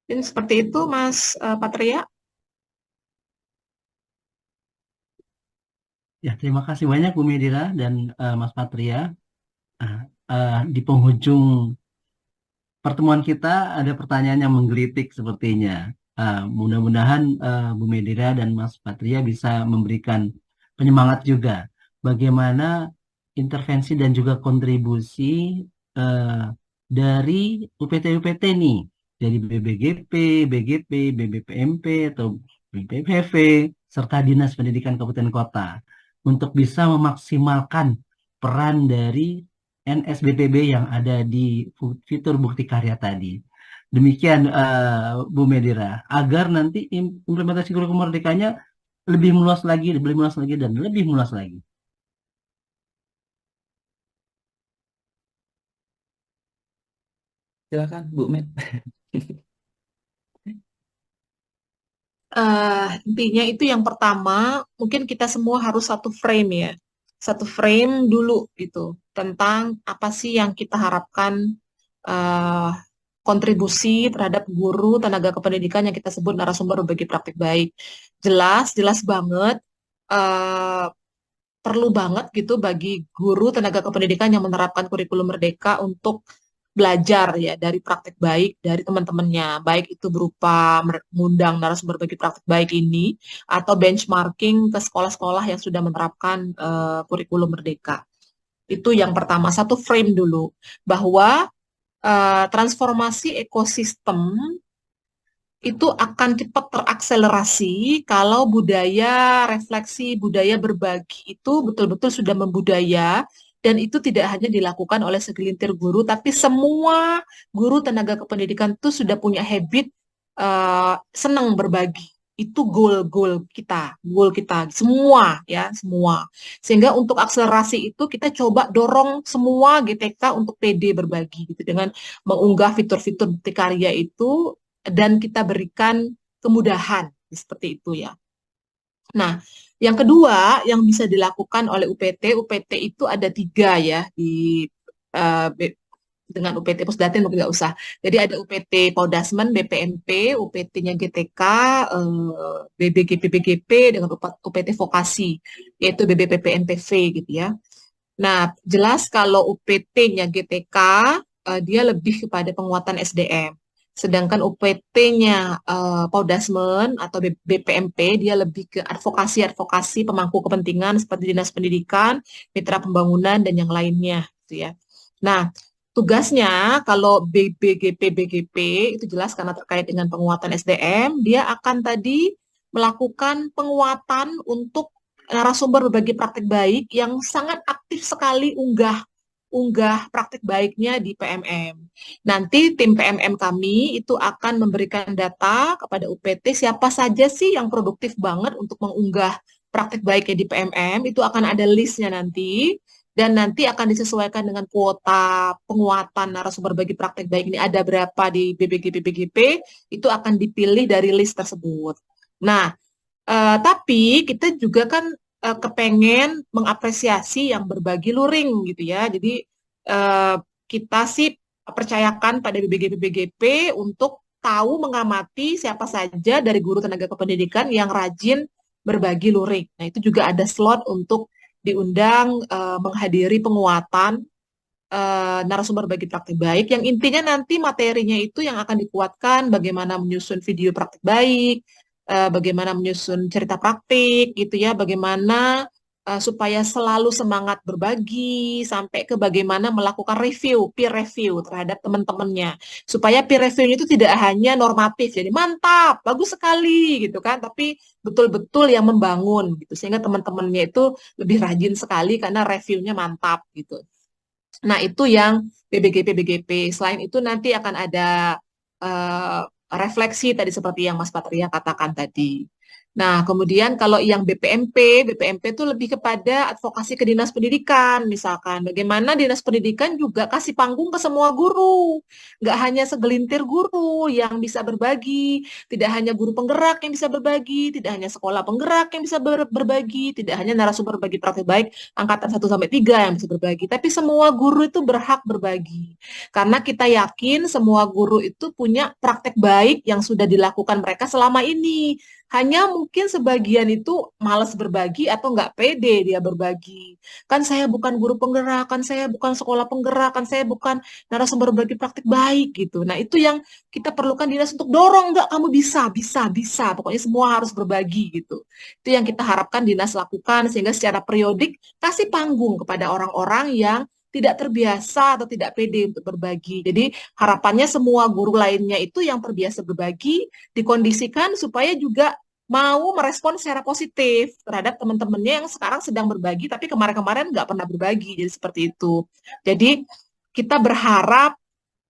Dan seperti itu Mas Patria. Ya, terima kasih banyak Bu Medira dan Mas Patria. Nah, di penghujung pertemuan kita ada pertanyaan yang menggelitik sepertinya. Mudah-mudahan Bu Medira dan Mas Patria bisa memberikan penyemangat juga bagaimana intervensi dan juga kontribusi uh, dari UPT-UPT nih, dari BBGP, BGP, BBPMP atau BPPV serta Dinas Pendidikan Kabupaten Kota untuk bisa memaksimalkan peran dari NSBPB yang ada di fitur bukti karya tadi. Demikian Bu Medira, agar nanti implementasi kurikulum merdekanya lebih meluas lagi, dan lebih meluas lagi. Silakan Bu Med. Intinya itu yang pertama, mungkin kita semua harus satu frame ya. Satu frame dulu gitu tentang apa sih yang kita harapkan uh, kontribusi terhadap guru tenaga kependidikan yang kita sebut narasumber berbagi praktik baik. Jelas banget, eh, perlu banget gitu bagi guru tenaga kependidikan yang menerapkan kurikulum merdeka untuk belajar ya dari praktik baik dari teman-temannya, baik itu berupa mengundang narasumber bagi praktik baik ini atau benchmarking ke sekolah-sekolah yang sudah menerapkan kurikulum merdeka. Itu yang pertama, satu frame dulu bahwa transformasi ekosistem itu akan cepat terakselerasi kalau budaya refleksi, budaya berbagi itu betul-betul sudah membudaya, dan itu tidak hanya dilakukan oleh segelintir guru, tapi semua guru tenaga kependidikan itu sudah punya habit senang berbagi. Itu goal kita semua ya, semua. Sehingga untuk akselerasi itu kita coba dorong semua GTK untuk pede berbagi gitu dengan mengunggah fitur-fitur bukti karya itu dan kita berikan kemudahan seperti itu ya. Nah, yang kedua yang bisa dilakukan oleh UPT itu ada 3 ya di dengan UPT Pusdatin mungkin nggak usah. Jadi ada UPT Podasmen, BPMP, UPT-nya GTK, BBGP, BGP dengan UPT Vokasi, yaitu BBPP-NPV gitu ya. Nah, jelas kalau UPT-nya GTK, dia lebih kepada penguatan SDM. Sedangkan UPT-nya Podasmen atau BPMP, dia lebih ke advokasi pemangku kepentingan seperti Dinas Pendidikan, Mitra Pembangunan, dan yang lainnya. Gitu ya. Nah, tugasnya kalau BBGP, BGP, itu jelas karena terkait dengan penguatan SDM, dia akan tadi melakukan penguatan untuk narasumber berbagi praktik baik yang sangat aktif sekali unggah praktik baiknya di PMM. Nanti tim PMM kami itu akan memberikan data kepada UPT siapa saja sih yang produktif banget untuk mengunggah praktik baiknya di PMM, itu akan ada listnya nanti, dan nanti akan disesuaikan dengan kuota penguatan narasumber bagi praktik baik ini ada berapa di BBGP, itu akan dipilih dari list tersebut. Nah, tapi kita juga kan kepengen mengapresiasi yang berbagi luring gitu ya. Jadi kita sih percayakan pada BGP untuk tahu mengamati siapa saja dari guru tenaga kependidikan yang rajin berbagi luring. Nah, itu juga ada slot untuk diundang menghadiri penguatan narasumber bagi praktik baik yang intinya nanti materinya itu yang akan dikuatkan bagaimana menyusun video praktik baik, bagaimana menyusun cerita praktik gitu ya, bagaimana supaya selalu semangat berbagi sampai ke bagaimana melakukan peer review terhadap teman-temannya supaya peer review itu tidak hanya normatif jadi mantap bagus sekali gitu kan, tapi betul-betul yang membangun gitu sehingga teman-temannya itu lebih rajin sekali karena reviewnya mantap gitu. Nah, itu yang BBGP. Selain itu nanti akan ada refleksi tadi seperti yang Mas Patria katakan tadi. Nah, kemudian kalau yang BPMP itu lebih kepada advokasi ke Dinas Pendidikan, misalkan. Bagaimana Dinas Pendidikan juga kasih panggung ke semua guru. Nggak hanya segelintir guru yang bisa berbagi, tidak hanya guru penggerak yang bisa berbagi, tidak hanya sekolah penggerak yang bisa berbagi, tidak hanya narasumber bagi praktik baik angkatan 1-3 yang bisa berbagi, tapi semua guru itu berhak berbagi. Karena kita yakin semua guru itu punya praktek baik yang sudah dilakukan mereka selama ini. Hanya mungkin sebagian itu malas berbagi atau nggak pede dia berbagi. Kan saya bukan guru penggerak, kan saya bukan sekolah penggerak, kan saya bukan narasumber berbagi praktik baik gitu. Nah, itu yang kita perlukan dinas untuk dorong, nggak kamu bisa. Pokoknya semua harus berbagi gitu. Itu yang kita harapkan dinas lakukan sehingga secara periodik kasih panggung kepada orang-orang yang tidak terbiasa atau tidak pede untuk berbagi. Jadi harapannya semua guru lainnya itu yang terbiasa berbagi dikondisikan supaya juga mau merespon secara positif terhadap teman-temannya yang sekarang sedang berbagi tapi kemarin-kemarin nggak pernah berbagi. Jadi seperti itu. Jadi kita berharap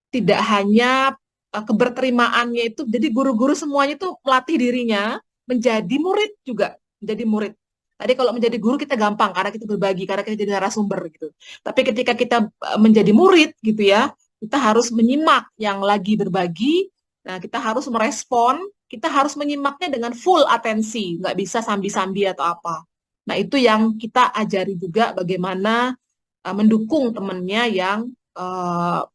tidak hanya keberterimaannya itu, jadi guru-guru semuanya itu melatih dirinya menjadi murid juga, menjadi murid. Tadi kalau menjadi guru kita gampang karena kita berbagi, karena kita jadi narasumber gitu. Tapi ketika kita menjadi murid gitu ya, kita harus menyimak yang lagi berbagi. Nah, kita harus merespon, kita harus menyimaknya dengan full atensi, nggak bisa sambi-sambi atau apa. Nah, itu yang kita ajari juga bagaimana mendukung temannya yang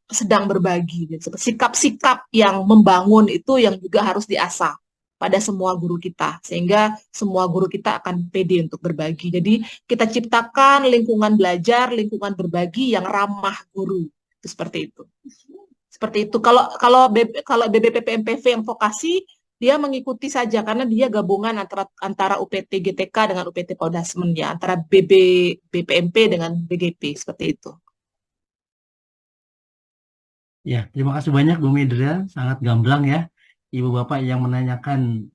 sedang berbagi. Gitu. Sikap-sikap yang membangun itu yang juga harus diasah pada semua guru kita, sehingga semua guru kita akan pede untuk berbagi. Jadi kita ciptakan lingkungan belajar, lingkungan berbagi yang ramah guru. Itu seperti itu. Seperti itu. Kalau BBPPMPV yang vokasi, dia mengikuti saja karena dia gabungan antara UPT GTK dengan UPT Podasmen ya, antara BPMP dengan BGP seperti itu. Ya, terima kasih banyak Bu Medra, sangat gamblang ya. Ibu Bapak yang menanyakan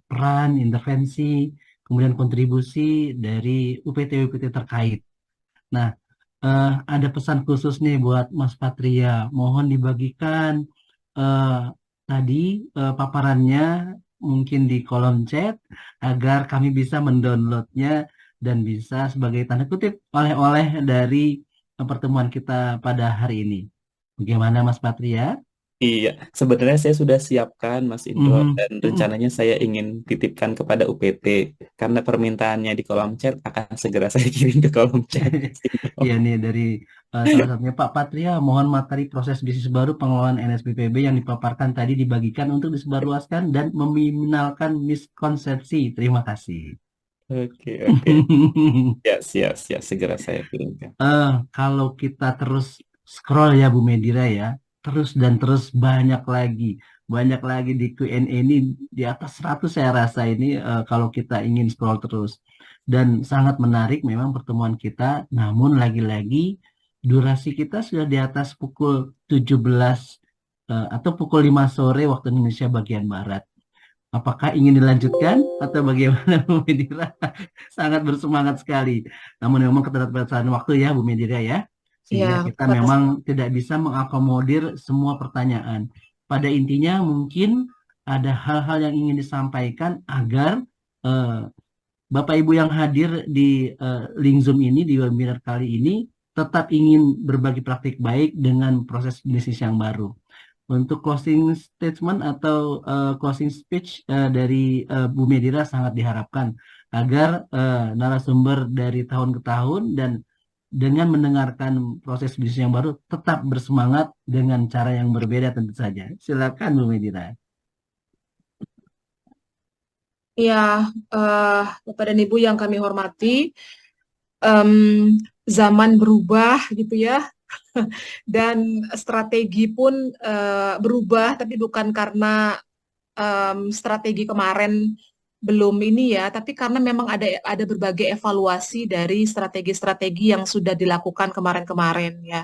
peran, intervensi, kemudian kontribusi dari UPT-UPT terkait. Nah, ada pesan khusus nih buat Mas Patria. Mohon dibagikan tadi paparannya mungkin di kolom chat agar kami bisa mendownloadnya dan bisa sebagai tanda kutip oleh-oleh dari pertemuan kita pada hari ini. Bagaimana Mas Patria? Iya, sebenarnya saya sudah siapkan Mas Indro dan Mhm. rencananya saya ingin titipkan kepada UPT karena permintaannya di kolom chat akan segera saya kirim ke kolom chat. Mas Indro. Iya nih dari salah satunya Pak Patria, mohon materi proses bisnis baru pengelolaan NSBPB yang dipaparkan tadi dibagikan untuk disebarluaskan dan meminimalkan miskonsepsi. Terima kasih. Oke, oke. Ya, siap, siap. Segera saya kirimkan. Kalau kita terus scroll ya Bu Medira ya, terus dan terus banyak lagi di Q&A ini di atas 100 saya rasa ini kalau kita ingin scroll terus. Dan sangat menarik memang pertemuan kita, namun lagi-lagi durasi kita sudah di atas pukul 17 atau pukul 5 sore waktu Indonesia bagian Barat. Apakah ingin dilanjutkan atau bagaimana Bu Medira? Sangat bersemangat sekali. Namun memang keterbatasan waktu ya Bu Medira ya. Sehingga Ya, kita memang tidak bisa mengakomodir semua pertanyaan. Pada intinya mungkin ada hal-hal yang ingin disampaikan agar eh, Bapak Ibu yang hadir di link Zoom ini, di webinar kali ini, tetap ingin berbagi praktik baik dengan proses bisnis yang baru. Untuk closing statement atau closing speech dari Bu Medira sangat diharapkan agar narasumber dari tahun ke tahun dan dengan mendengarkan proses bisnis yang baru tetap bersemangat dengan cara yang berbeda tentu saja. Silakan Bu Medira. ya, Bapak dan Ibu yang kami hormati, em, zaman berubah gitu ya, dan strategi pun berubah, tapi bukan karena strategi kemarin belum ini ya, tapi karena memang ada berbagai evaluasi dari strategi-strategi yang sudah dilakukan kemarin-kemarin ya.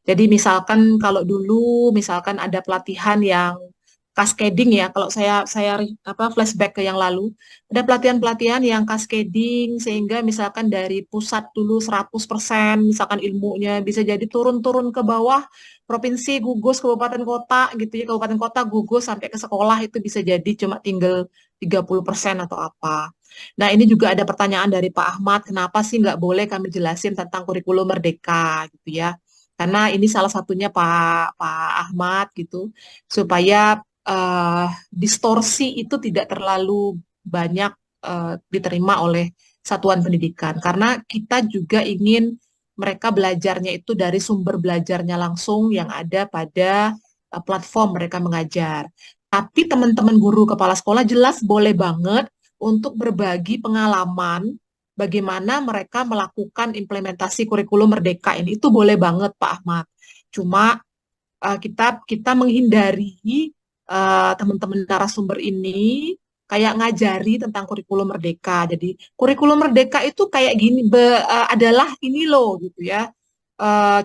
Jadi misalkan kalau dulu misalkan ada pelatihan yang cascading ya, kalau saya flashback ke yang lalu, ada pelatihan-pelatihan yang cascading sehingga misalkan dari pusat dulu 100% misalkan ilmunya bisa jadi turun-turun ke bawah provinsi gugus kabupaten kota gitu ya, kabupaten kota gugus sampai ke sekolah itu bisa jadi cuma tinggal 30% atau apa. Nah, ini juga ada pertanyaan dari Pak Ahmad, kenapa sih nggak boleh kami jelasin tentang kurikulum Merdeka gitu ya? Karena ini salah satunya Pak Ahmad gitu, supaya distorsi itu tidak terlalu banyak diterima oleh satuan pendidikan. Karena kita juga ingin mereka belajarnya itu dari sumber belajarnya langsung yang ada pada platform mereka mengajar. Tapi teman-teman guru kepala sekolah jelas boleh banget untuk berbagi pengalaman bagaimana mereka melakukan implementasi kurikulum Merdeka ini. Itu boleh banget Pak Ahmad. Cuma kita menghindari teman-teman narasumber ini kayak ngajari tentang kurikulum Merdeka. Jadi kurikulum Merdeka itu kayak gini adalah ini loh gitu ya.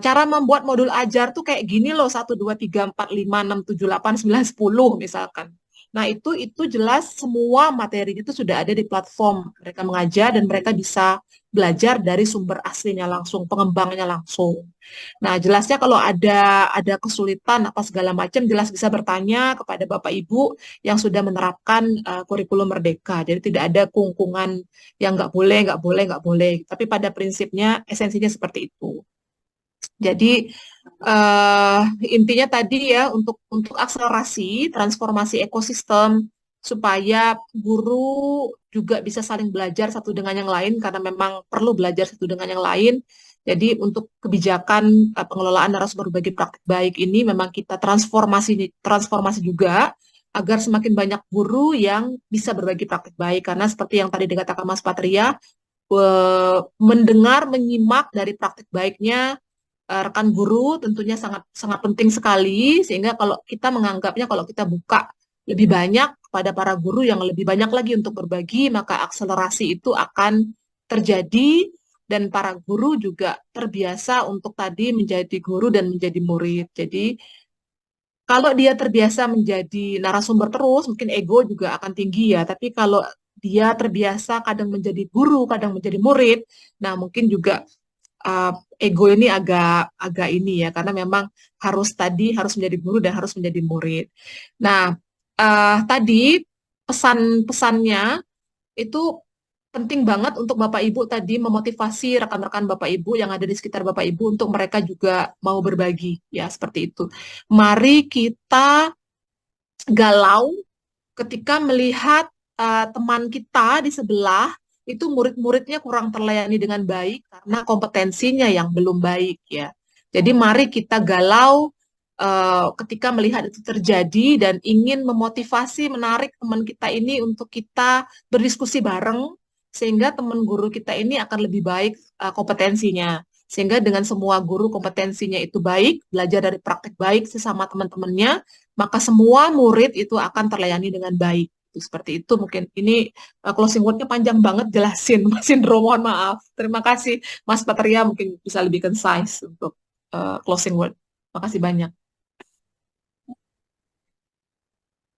Cara membuat modul ajar tuh kayak gini loh 1, 2, 3, 4, 5, 6, 7, 8, 9, 10 misalkan. Nah itu jelas semua materi itu sudah ada di platform mereka mengajar dan mereka bisa belajar dari sumber aslinya langsung, pengembangnya langsung. Nah, jelasnya kalau ada kesulitan apa segala macam, jelas bisa bertanya kepada Bapak Ibu yang sudah menerapkan kurikulum Merdeka. Jadi tidak ada kungkungan yang nggak boleh, nggak boleh, nggak boleh. Tapi pada prinsipnya esensinya seperti itu. Jadi eh, intinya tadi ya untuk akselerasi transformasi ekosistem supaya guru juga bisa saling belajar satu dengan yang lain karena memang perlu belajar satu dengan yang lain. Jadi untuk kebijakan pengelolaan narasumber berbagi praktik baik ini memang kita transformasi juga agar semakin banyak guru yang bisa berbagi praktik baik. Karena seperti yang tadi dikatakan Mas Patria, mendengar, menyimak dari praktik baiknya rekan guru tentunya sangat sangat penting sekali, sehingga kalau kita menganggapnya kalau kita buka lebih banyak kepada para guru yang lebih banyak lagi untuk berbagi, maka akselerasi itu akan terjadi dan para guru juga terbiasa untuk tadi menjadi guru dan menjadi murid. Jadi kalau dia terbiasa menjadi narasumber terus, mungkin ego juga akan tinggi ya. Tapi kalau dia terbiasa kadang menjadi guru, kadang menjadi murid, nah mungkin juga uh, ego ini agak agak ini ya, karena memang harus menjadi guru dan harus menjadi murid. Nah, tadi pesan-pesannya itu penting banget untuk Bapak Ibu tadi memotivasi rekan-rekan Bapak Ibu yang ada di sekitar Bapak Ibu untuk mereka juga mau berbagi ya seperti itu. Mari kita galau ketika melihat teman kita di sebelah itu murid-muridnya kurang terlayani dengan baik karena kompetensinya yang belum baik ya. Jadi mari kita galau ketika melihat itu terjadi dan ingin memotivasi, menarik teman kita ini untuk kita berdiskusi bareng sehingga teman guru kita ini akan lebih baik kompetensinya. Sehingga dengan semua guru kompetensinya itu baik, belajar dari praktek baik sesama teman-temannya, maka semua murid itu akan terlayani dengan baik. Seperti itu mungkin. Ini closing word-nya panjang banget jelasin, Mas Indro, mohon maaf. Terima kasih, Mas Patria mungkin bisa lebih concise untuk closing word. Terima kasih banyak.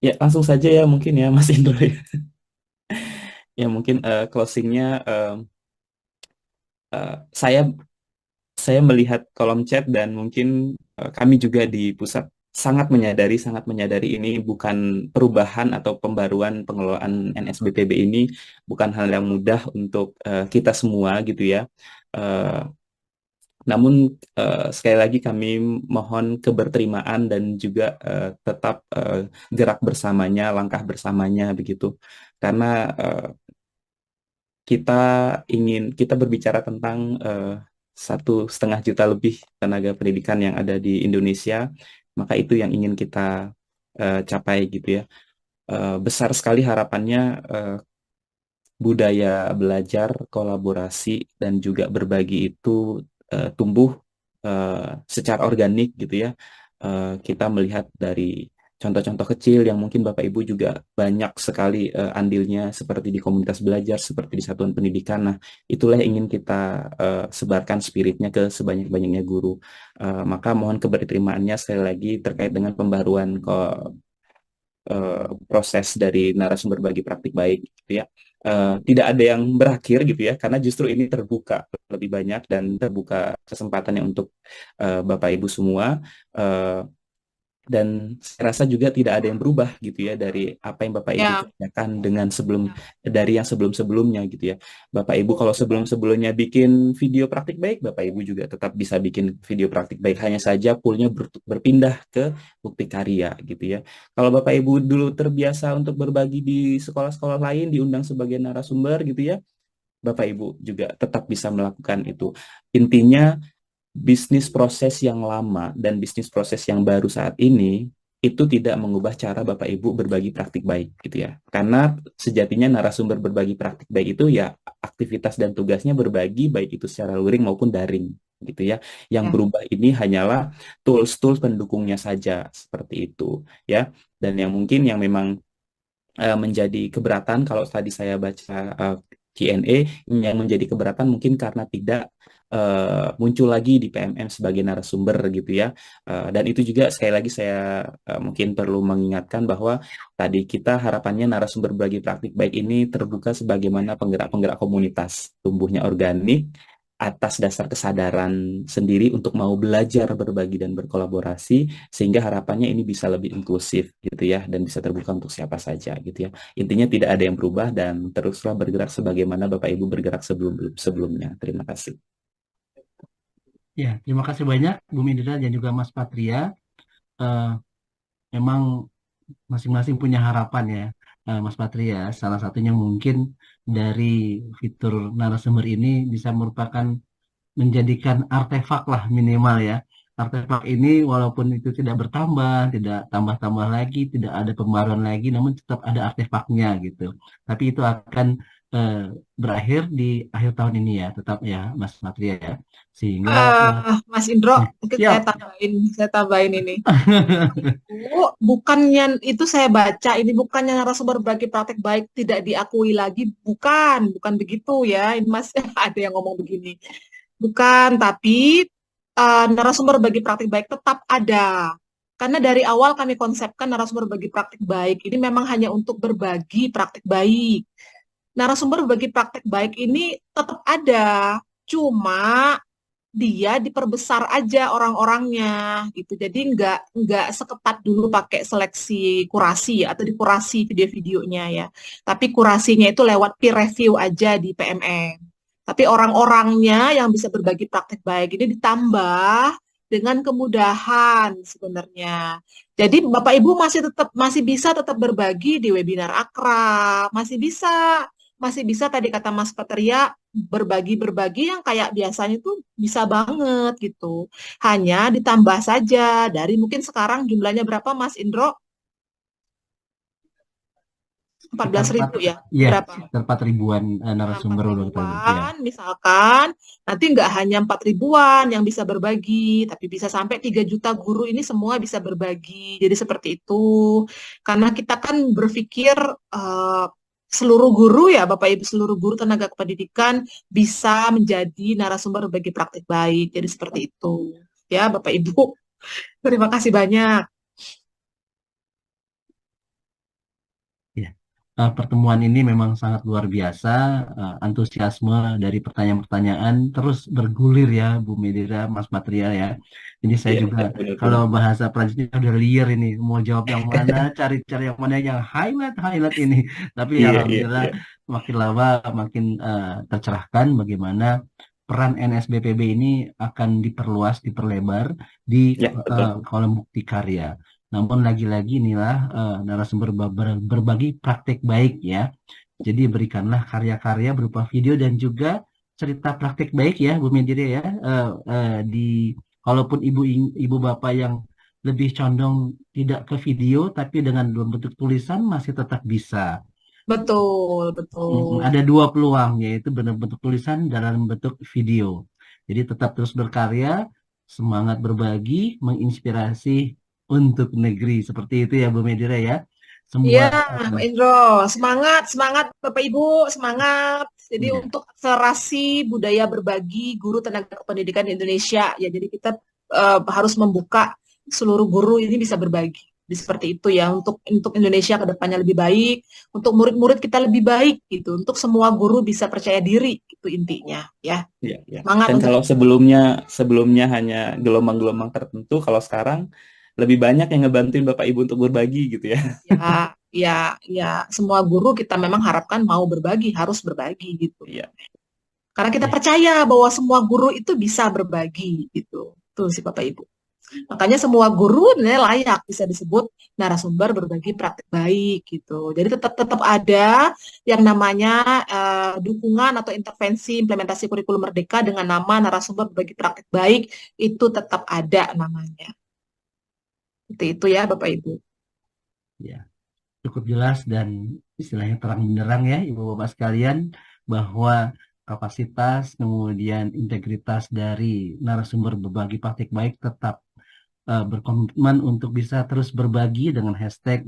Ya, langsung saja ya mungkin ya Mas Indro ya. Ya mungkin closingnya saya melihat kolom chat dan mungkin kami juga di pusat sangat menyadari ini bukan perubahan atau pembaruan pengelolaan NSBPB ini bukan hal yang mudah untuk kita semua gitu ya. Namun sekali lagi kami mohon keberterimaan dan juga tetap gerak bersamanya, langkah bersamanya begitu. Karena kita berbicara tentang 1,5 juta lebih tenaga pendidikan yang ada di Indonesia, maka itu yang ingin kita capai gitu ya. Besar sekali harapannya budaya belajar, kolaborasi, dan juga berbagi itu tumbuh secara organik gitu ya. Kita melihat dari contoh-contoh kecil yang mungkin Bapak Ibu juga banyak sekali andilnya seperti di komunitas belajar, seperti di satuan pendidikan. Nah, itulah yang ingin kita sebarkan spiritnya ke sebanyak-banyaknya guru. Maka mohon keberterimaannya sekali lagi terkait dengan pembaruan proses dari narasumber bagi praktik baik gitu ya. Tidak ada yang berakhir gitu ya, karena justru ini terbuka lebih banyak dan terbuka kesempatannya untuk Bapak Ibu semua. Dan saya rasa juga tidak ada yang berubah gitu ya dari apa yang Bapak Ibu Ya, kerjakan dengan dari yang sebelum-sebelumnya gitu ya. Bapak Ibu kalau sebelum-sebelumnya bikin video praktik baik, Bapak Ibu juga tetap bisa bikin video praktik baik. Hanya saja poolnya berpindah ke bukti karya gitu ya. Kalau Bapak Ibu dulu terbiasa untuk berbagi di sekolah-sekolah lain, diundang sebagai narasumber gitu ya, Bapak Ibu juga tetap bisa melakukan itu. Intinya bisnis proses yang lama dan bisnis proses yang baru saat ini itu tidak mengubah cara Bapak Ibu berbagi praktik baik gitu ya. Karena sejatinya narasumber berbagi praktik baik itu ya aktivitas dan tugasnya berbagi baik itu secara luring maupun daring gitu ya. Yang ya, berubah ini hanyalah tools-tools pendukungnya saja seperti itu ya. Dan yang mungkin yang memang menjadi keberatan kalau tadi saya baca Q&A yang menjadi keberatan mungkin karena tidak muncul lagi di PMM sebagai narasumber gitu ya. Dan itu juga sekali lagi saya mungkin perlu mengingatkan bahwa tadi kita harapannya narasumber bagi praktik baik ini terbuka sebagaimana penggerak-penggerak komunitas, tumbuhnya organik atas dasar kesadaran sendiri untuk mau belajar, berbagi, dan berkolaborasi, sehingga harapannya ini bisa lebih inklusif gitu ya, dan bisa terbuka untuk siapa saja gitu ya. Intinya tidak ada yang berubah dan teruslah bergerak sebagaimana Bapak Ibu bergerak sebelumnya. Terima kasih. Ya, terima kasih banyak Bu Mindra dan juga Mas Patria. Eh, Memang masing-masing punya harapan ya, Mas Patria. Salah satunya mungkin dari fitur narasumber ini bisa merupakan menjadikan artefak lah minimal ya. Artefak ini walaupun itu tidak bertambah, tidak tambah-tambah lagi, tidak ada pembaruan lagi, namun tetap ada artefaknya gitu. Tapi itu akan eh, berakhir di akhir tahun ini ya, tetap ya Mas Matria ya. Sehingga Mas Indro, mungkin siap. saya tambahin ini. Bukannya itu saya baca ini bukannya narasumber berbagi praktek baik tidak diakui lagi, bukan begitu ya. Ini Mas ada yang ngomong begini. Bukan, tapi narasumber berbagi praktek baik tetap ada. Karena dari awal kami konsepkan narasumber berbagi praktek baik ini memang hanya untuk berbagi praktek baik. Narasumber berbagi praktek baik ini tetap ada, cuma dia diperbesar aja orang-orangnya gitu. Jadi nggak seketat dulu pakai seleksi kurasi atau dikurasi video-videonya ya. Tapi kurasinya itu lewat peer review aja di PMM. Tapi orang-orangnya yang bisa berbagi praktek baik ini ditambah dengan kemudahan sebenarnya. Jadi Bapak Ibu masih bisa tetap berbagi di webinar akrab, masih bisa tadi kata Mas Patria berbagi yang kayak biasanya tuh bisa banget gitu. Hanya ditambah saja dari mungkin sekarang jumlahnya berapa Mas Indro? 14.000 ya? Iya, Berapa? sekitar 4 ribuan narasumber udah kita ya. Ribuan, misalkan nanti nggak hanya 4 ribuan yang bisa berbagi, tapi bisa sampai 3 juta guru ini semua bisa berbagi. Jadi seperti itu. Karena kita kan berpikir seluruh guru ya, Bapak Ibu seluruh guru tenaga kependidikan bisa menjadi narasumber berbagi praktik baik. Jadi seperti itu. Ya, Bapak Ibu. Terima kasih banyak. Pertemuan ini memang sangat luar biasa, antusiasme dari pertanyaan-pertanyaan terus bergulir ya, Bu Medira, Mas Patria ya. Jadi saya Iya, juga benar-benar. kalau bahasa Prancisnya udah liar ini, mau jawab yang mana, cari-cari yang mana yang highlight ini. Tapi Iya, iya, alhamdulillah iya. makin lama makin tercerahkan bagaimana peran NSBPB ini akan diperluas, diperlebar di Ya, betul. kolom bukti karya. Namun lagi-lagi inilah narasumber berbagi praktek baik ya. Jadi berikanlah karya-karya berupa video dan juga cerita praktek baik ya, Bu Medire ya. Di kalaupun ibu bapak yang lebih condong tidak ke video, tapi dengan dalam bentuk tulisan masih tetap bisa. Betul, betul. Ada dua peluang yaitu bentuk tulisan dalam bentuk video. Jadi tetap terus berkarya, semangat berbagi, menginspirasi untuk negeri. Seperti itu ya Bu Medira ya. Iya, Semua Pak Indro, semangat Bapak Ibu, semangat. Jadi ya, untuk akselerasi budaya berbagi guru tenaga kependidikan di Indonesia, ya jadi kita harus membuka seluruh guru ini bisa berbagi. Jadi seperti itu ya untuk Indonesia ke depannya lebih baik, untuk murid-murid kita lebih baik gitu, untuk semua guru bisa percaya diri itu intinya ya. Iya, iya. Semangat Dan untuk kalau sebelumnya hanya gelombang-gelombang tertentu, kalau sekarang lebih banyak yang ngebantuin Bapak Ibu untuk berbagi gitu ya. ya semua guru kita memang harapkan mau berbagi, harus berbagi gitu. Iya. Karena kita percaya bahwa semua guru itu bisa berbagi gitu. Tuh sih Bapak Ibu. Makanya semua guru layak bisa disebut narasumber berbagi praktek baik gitu. Jadi tetap ada yang namanya dukungan atau intervensi implementasi kurikulum merdeka dengan nama narasumber berbagi praktek baik itu tetap ada namanya. Seperti itu ya Bapak Ibu. ya, cukup jelas dan istilahnya terang benderang ya Ibu Bapak sekalian bahwa kapasitas kemudian integritas dari narasumber berbagi praktik baik tetap berkomitmen untuk bisa terus berbagi dengan hashtag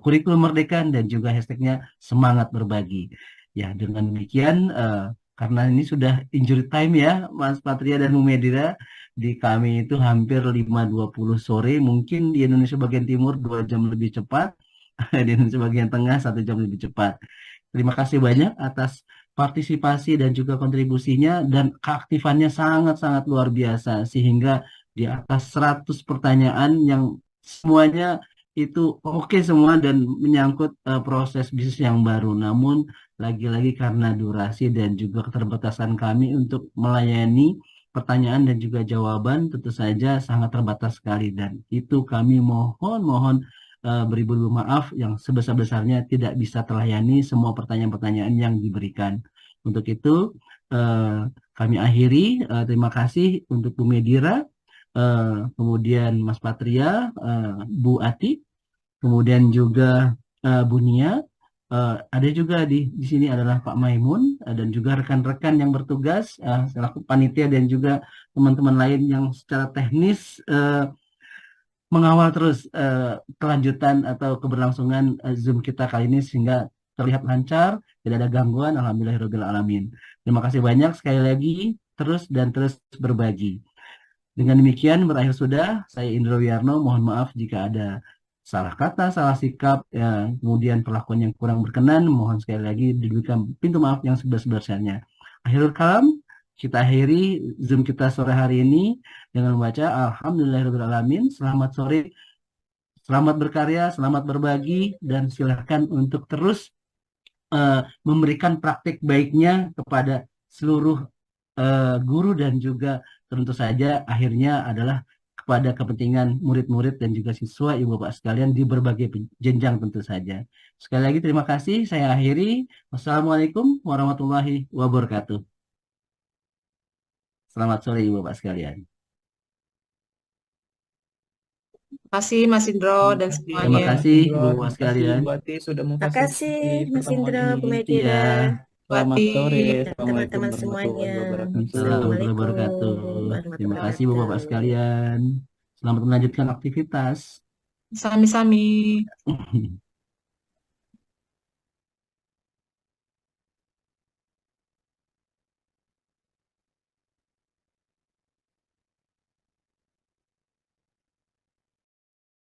kurikulum merdeka dan juga hashtagnya semangat berbagi. Ya, dengan demikian karena ini sudah injury time ya Mas Patria dan Bu Medira, di kami itu hampir 5.20 sore, mungkin di Indonesia bagian timur 2 jam lebih cepat, di Indonesia bagian tengah 1 jam lebih cepat. Terima kasih banyak atas partisipasi dan juga kontribusinya dan keaktifannya sangat-sangat luar biasa sehingga di atas 100 pertanyaan yang semuanya itu oke semua dan menyangkut proses bisnis yang baru. Namun lagi-lagi karena durasi dan juga keterbatasan kami untuk melayani pertanyaan dan juga jawaban tentu saja sangat terbatas sekali dan itu kami mohon beribu-ribu maaf yang sebesar-besarnya tidak bisa terlayani semua pertanyaan-pertanyaan yang diberikan. Untuk itu eh, kami akhiri. Terima kasih untuk Bu Medira, kemudian Mas Patria, Bu Ati, kemudian juga Bu Nia. Ada juga di sini adalah Pak Maimun, dan juga rekan-rekan yang bertugas selaku panitia dan juga teman-teman lain yang secara teknis mengawal terus kelanjutan atau keberlangsungan Zoom kita kali ini sehingga terlihat lancar, tidak ada gangguan. Alhamdulillahirabbil alamin. Terima kasih banyak sekali lagi, terus dan terus berbagi. Dengan demikian berakhir sudah. Saya Indro Wiyarno, mohon maaf jika ada salah kata, salah sikap, ya, kemudian perlakuan yang kurang berkenan. Mohon sekali lagi diberikan pintu maaf yang sebesar-besarnya. Akhirul kalam, kita akhiri Zoom kita sore hari ini dengan membaca Alhamdulillahirabbil alamin. Selamat sore, selamat berkarya, selamat berbagi, dan silakan untuk terus memberikan praktik baiknya kepada seluruh guru dan juga tentu saja akhirnya adalah kepada kepentingan murid-murid dan juga siswa ibu bapak sekalian di berbagai jenjang tentu saja. Sekali lagi terima kasih, saya akhiri. Wassalamualaikum warahmatullahi wabarakatuh. Selamat sore ibu bapak sekalian. Terima kasih Mas Indro dan Terima semuanya. kasih ibu Terima bapak kasih sekalian. Bu Ati sudah Terima memfasilitasi kasih Mas pertemuan Indro, Bu ini. Medira, Iya. Selamat Wati. sore. dan Assalamualaikum teman-teman warahmatullahi semuanya. wabarakatuh. Assalamualaikum warahmatullahi Assalamualaikum wabarakatuh. warahmatullahi Terima kasih ibu bapak wabarakatuh. sekalian. Selamat melanjutkan aktivitas. Sami-sami.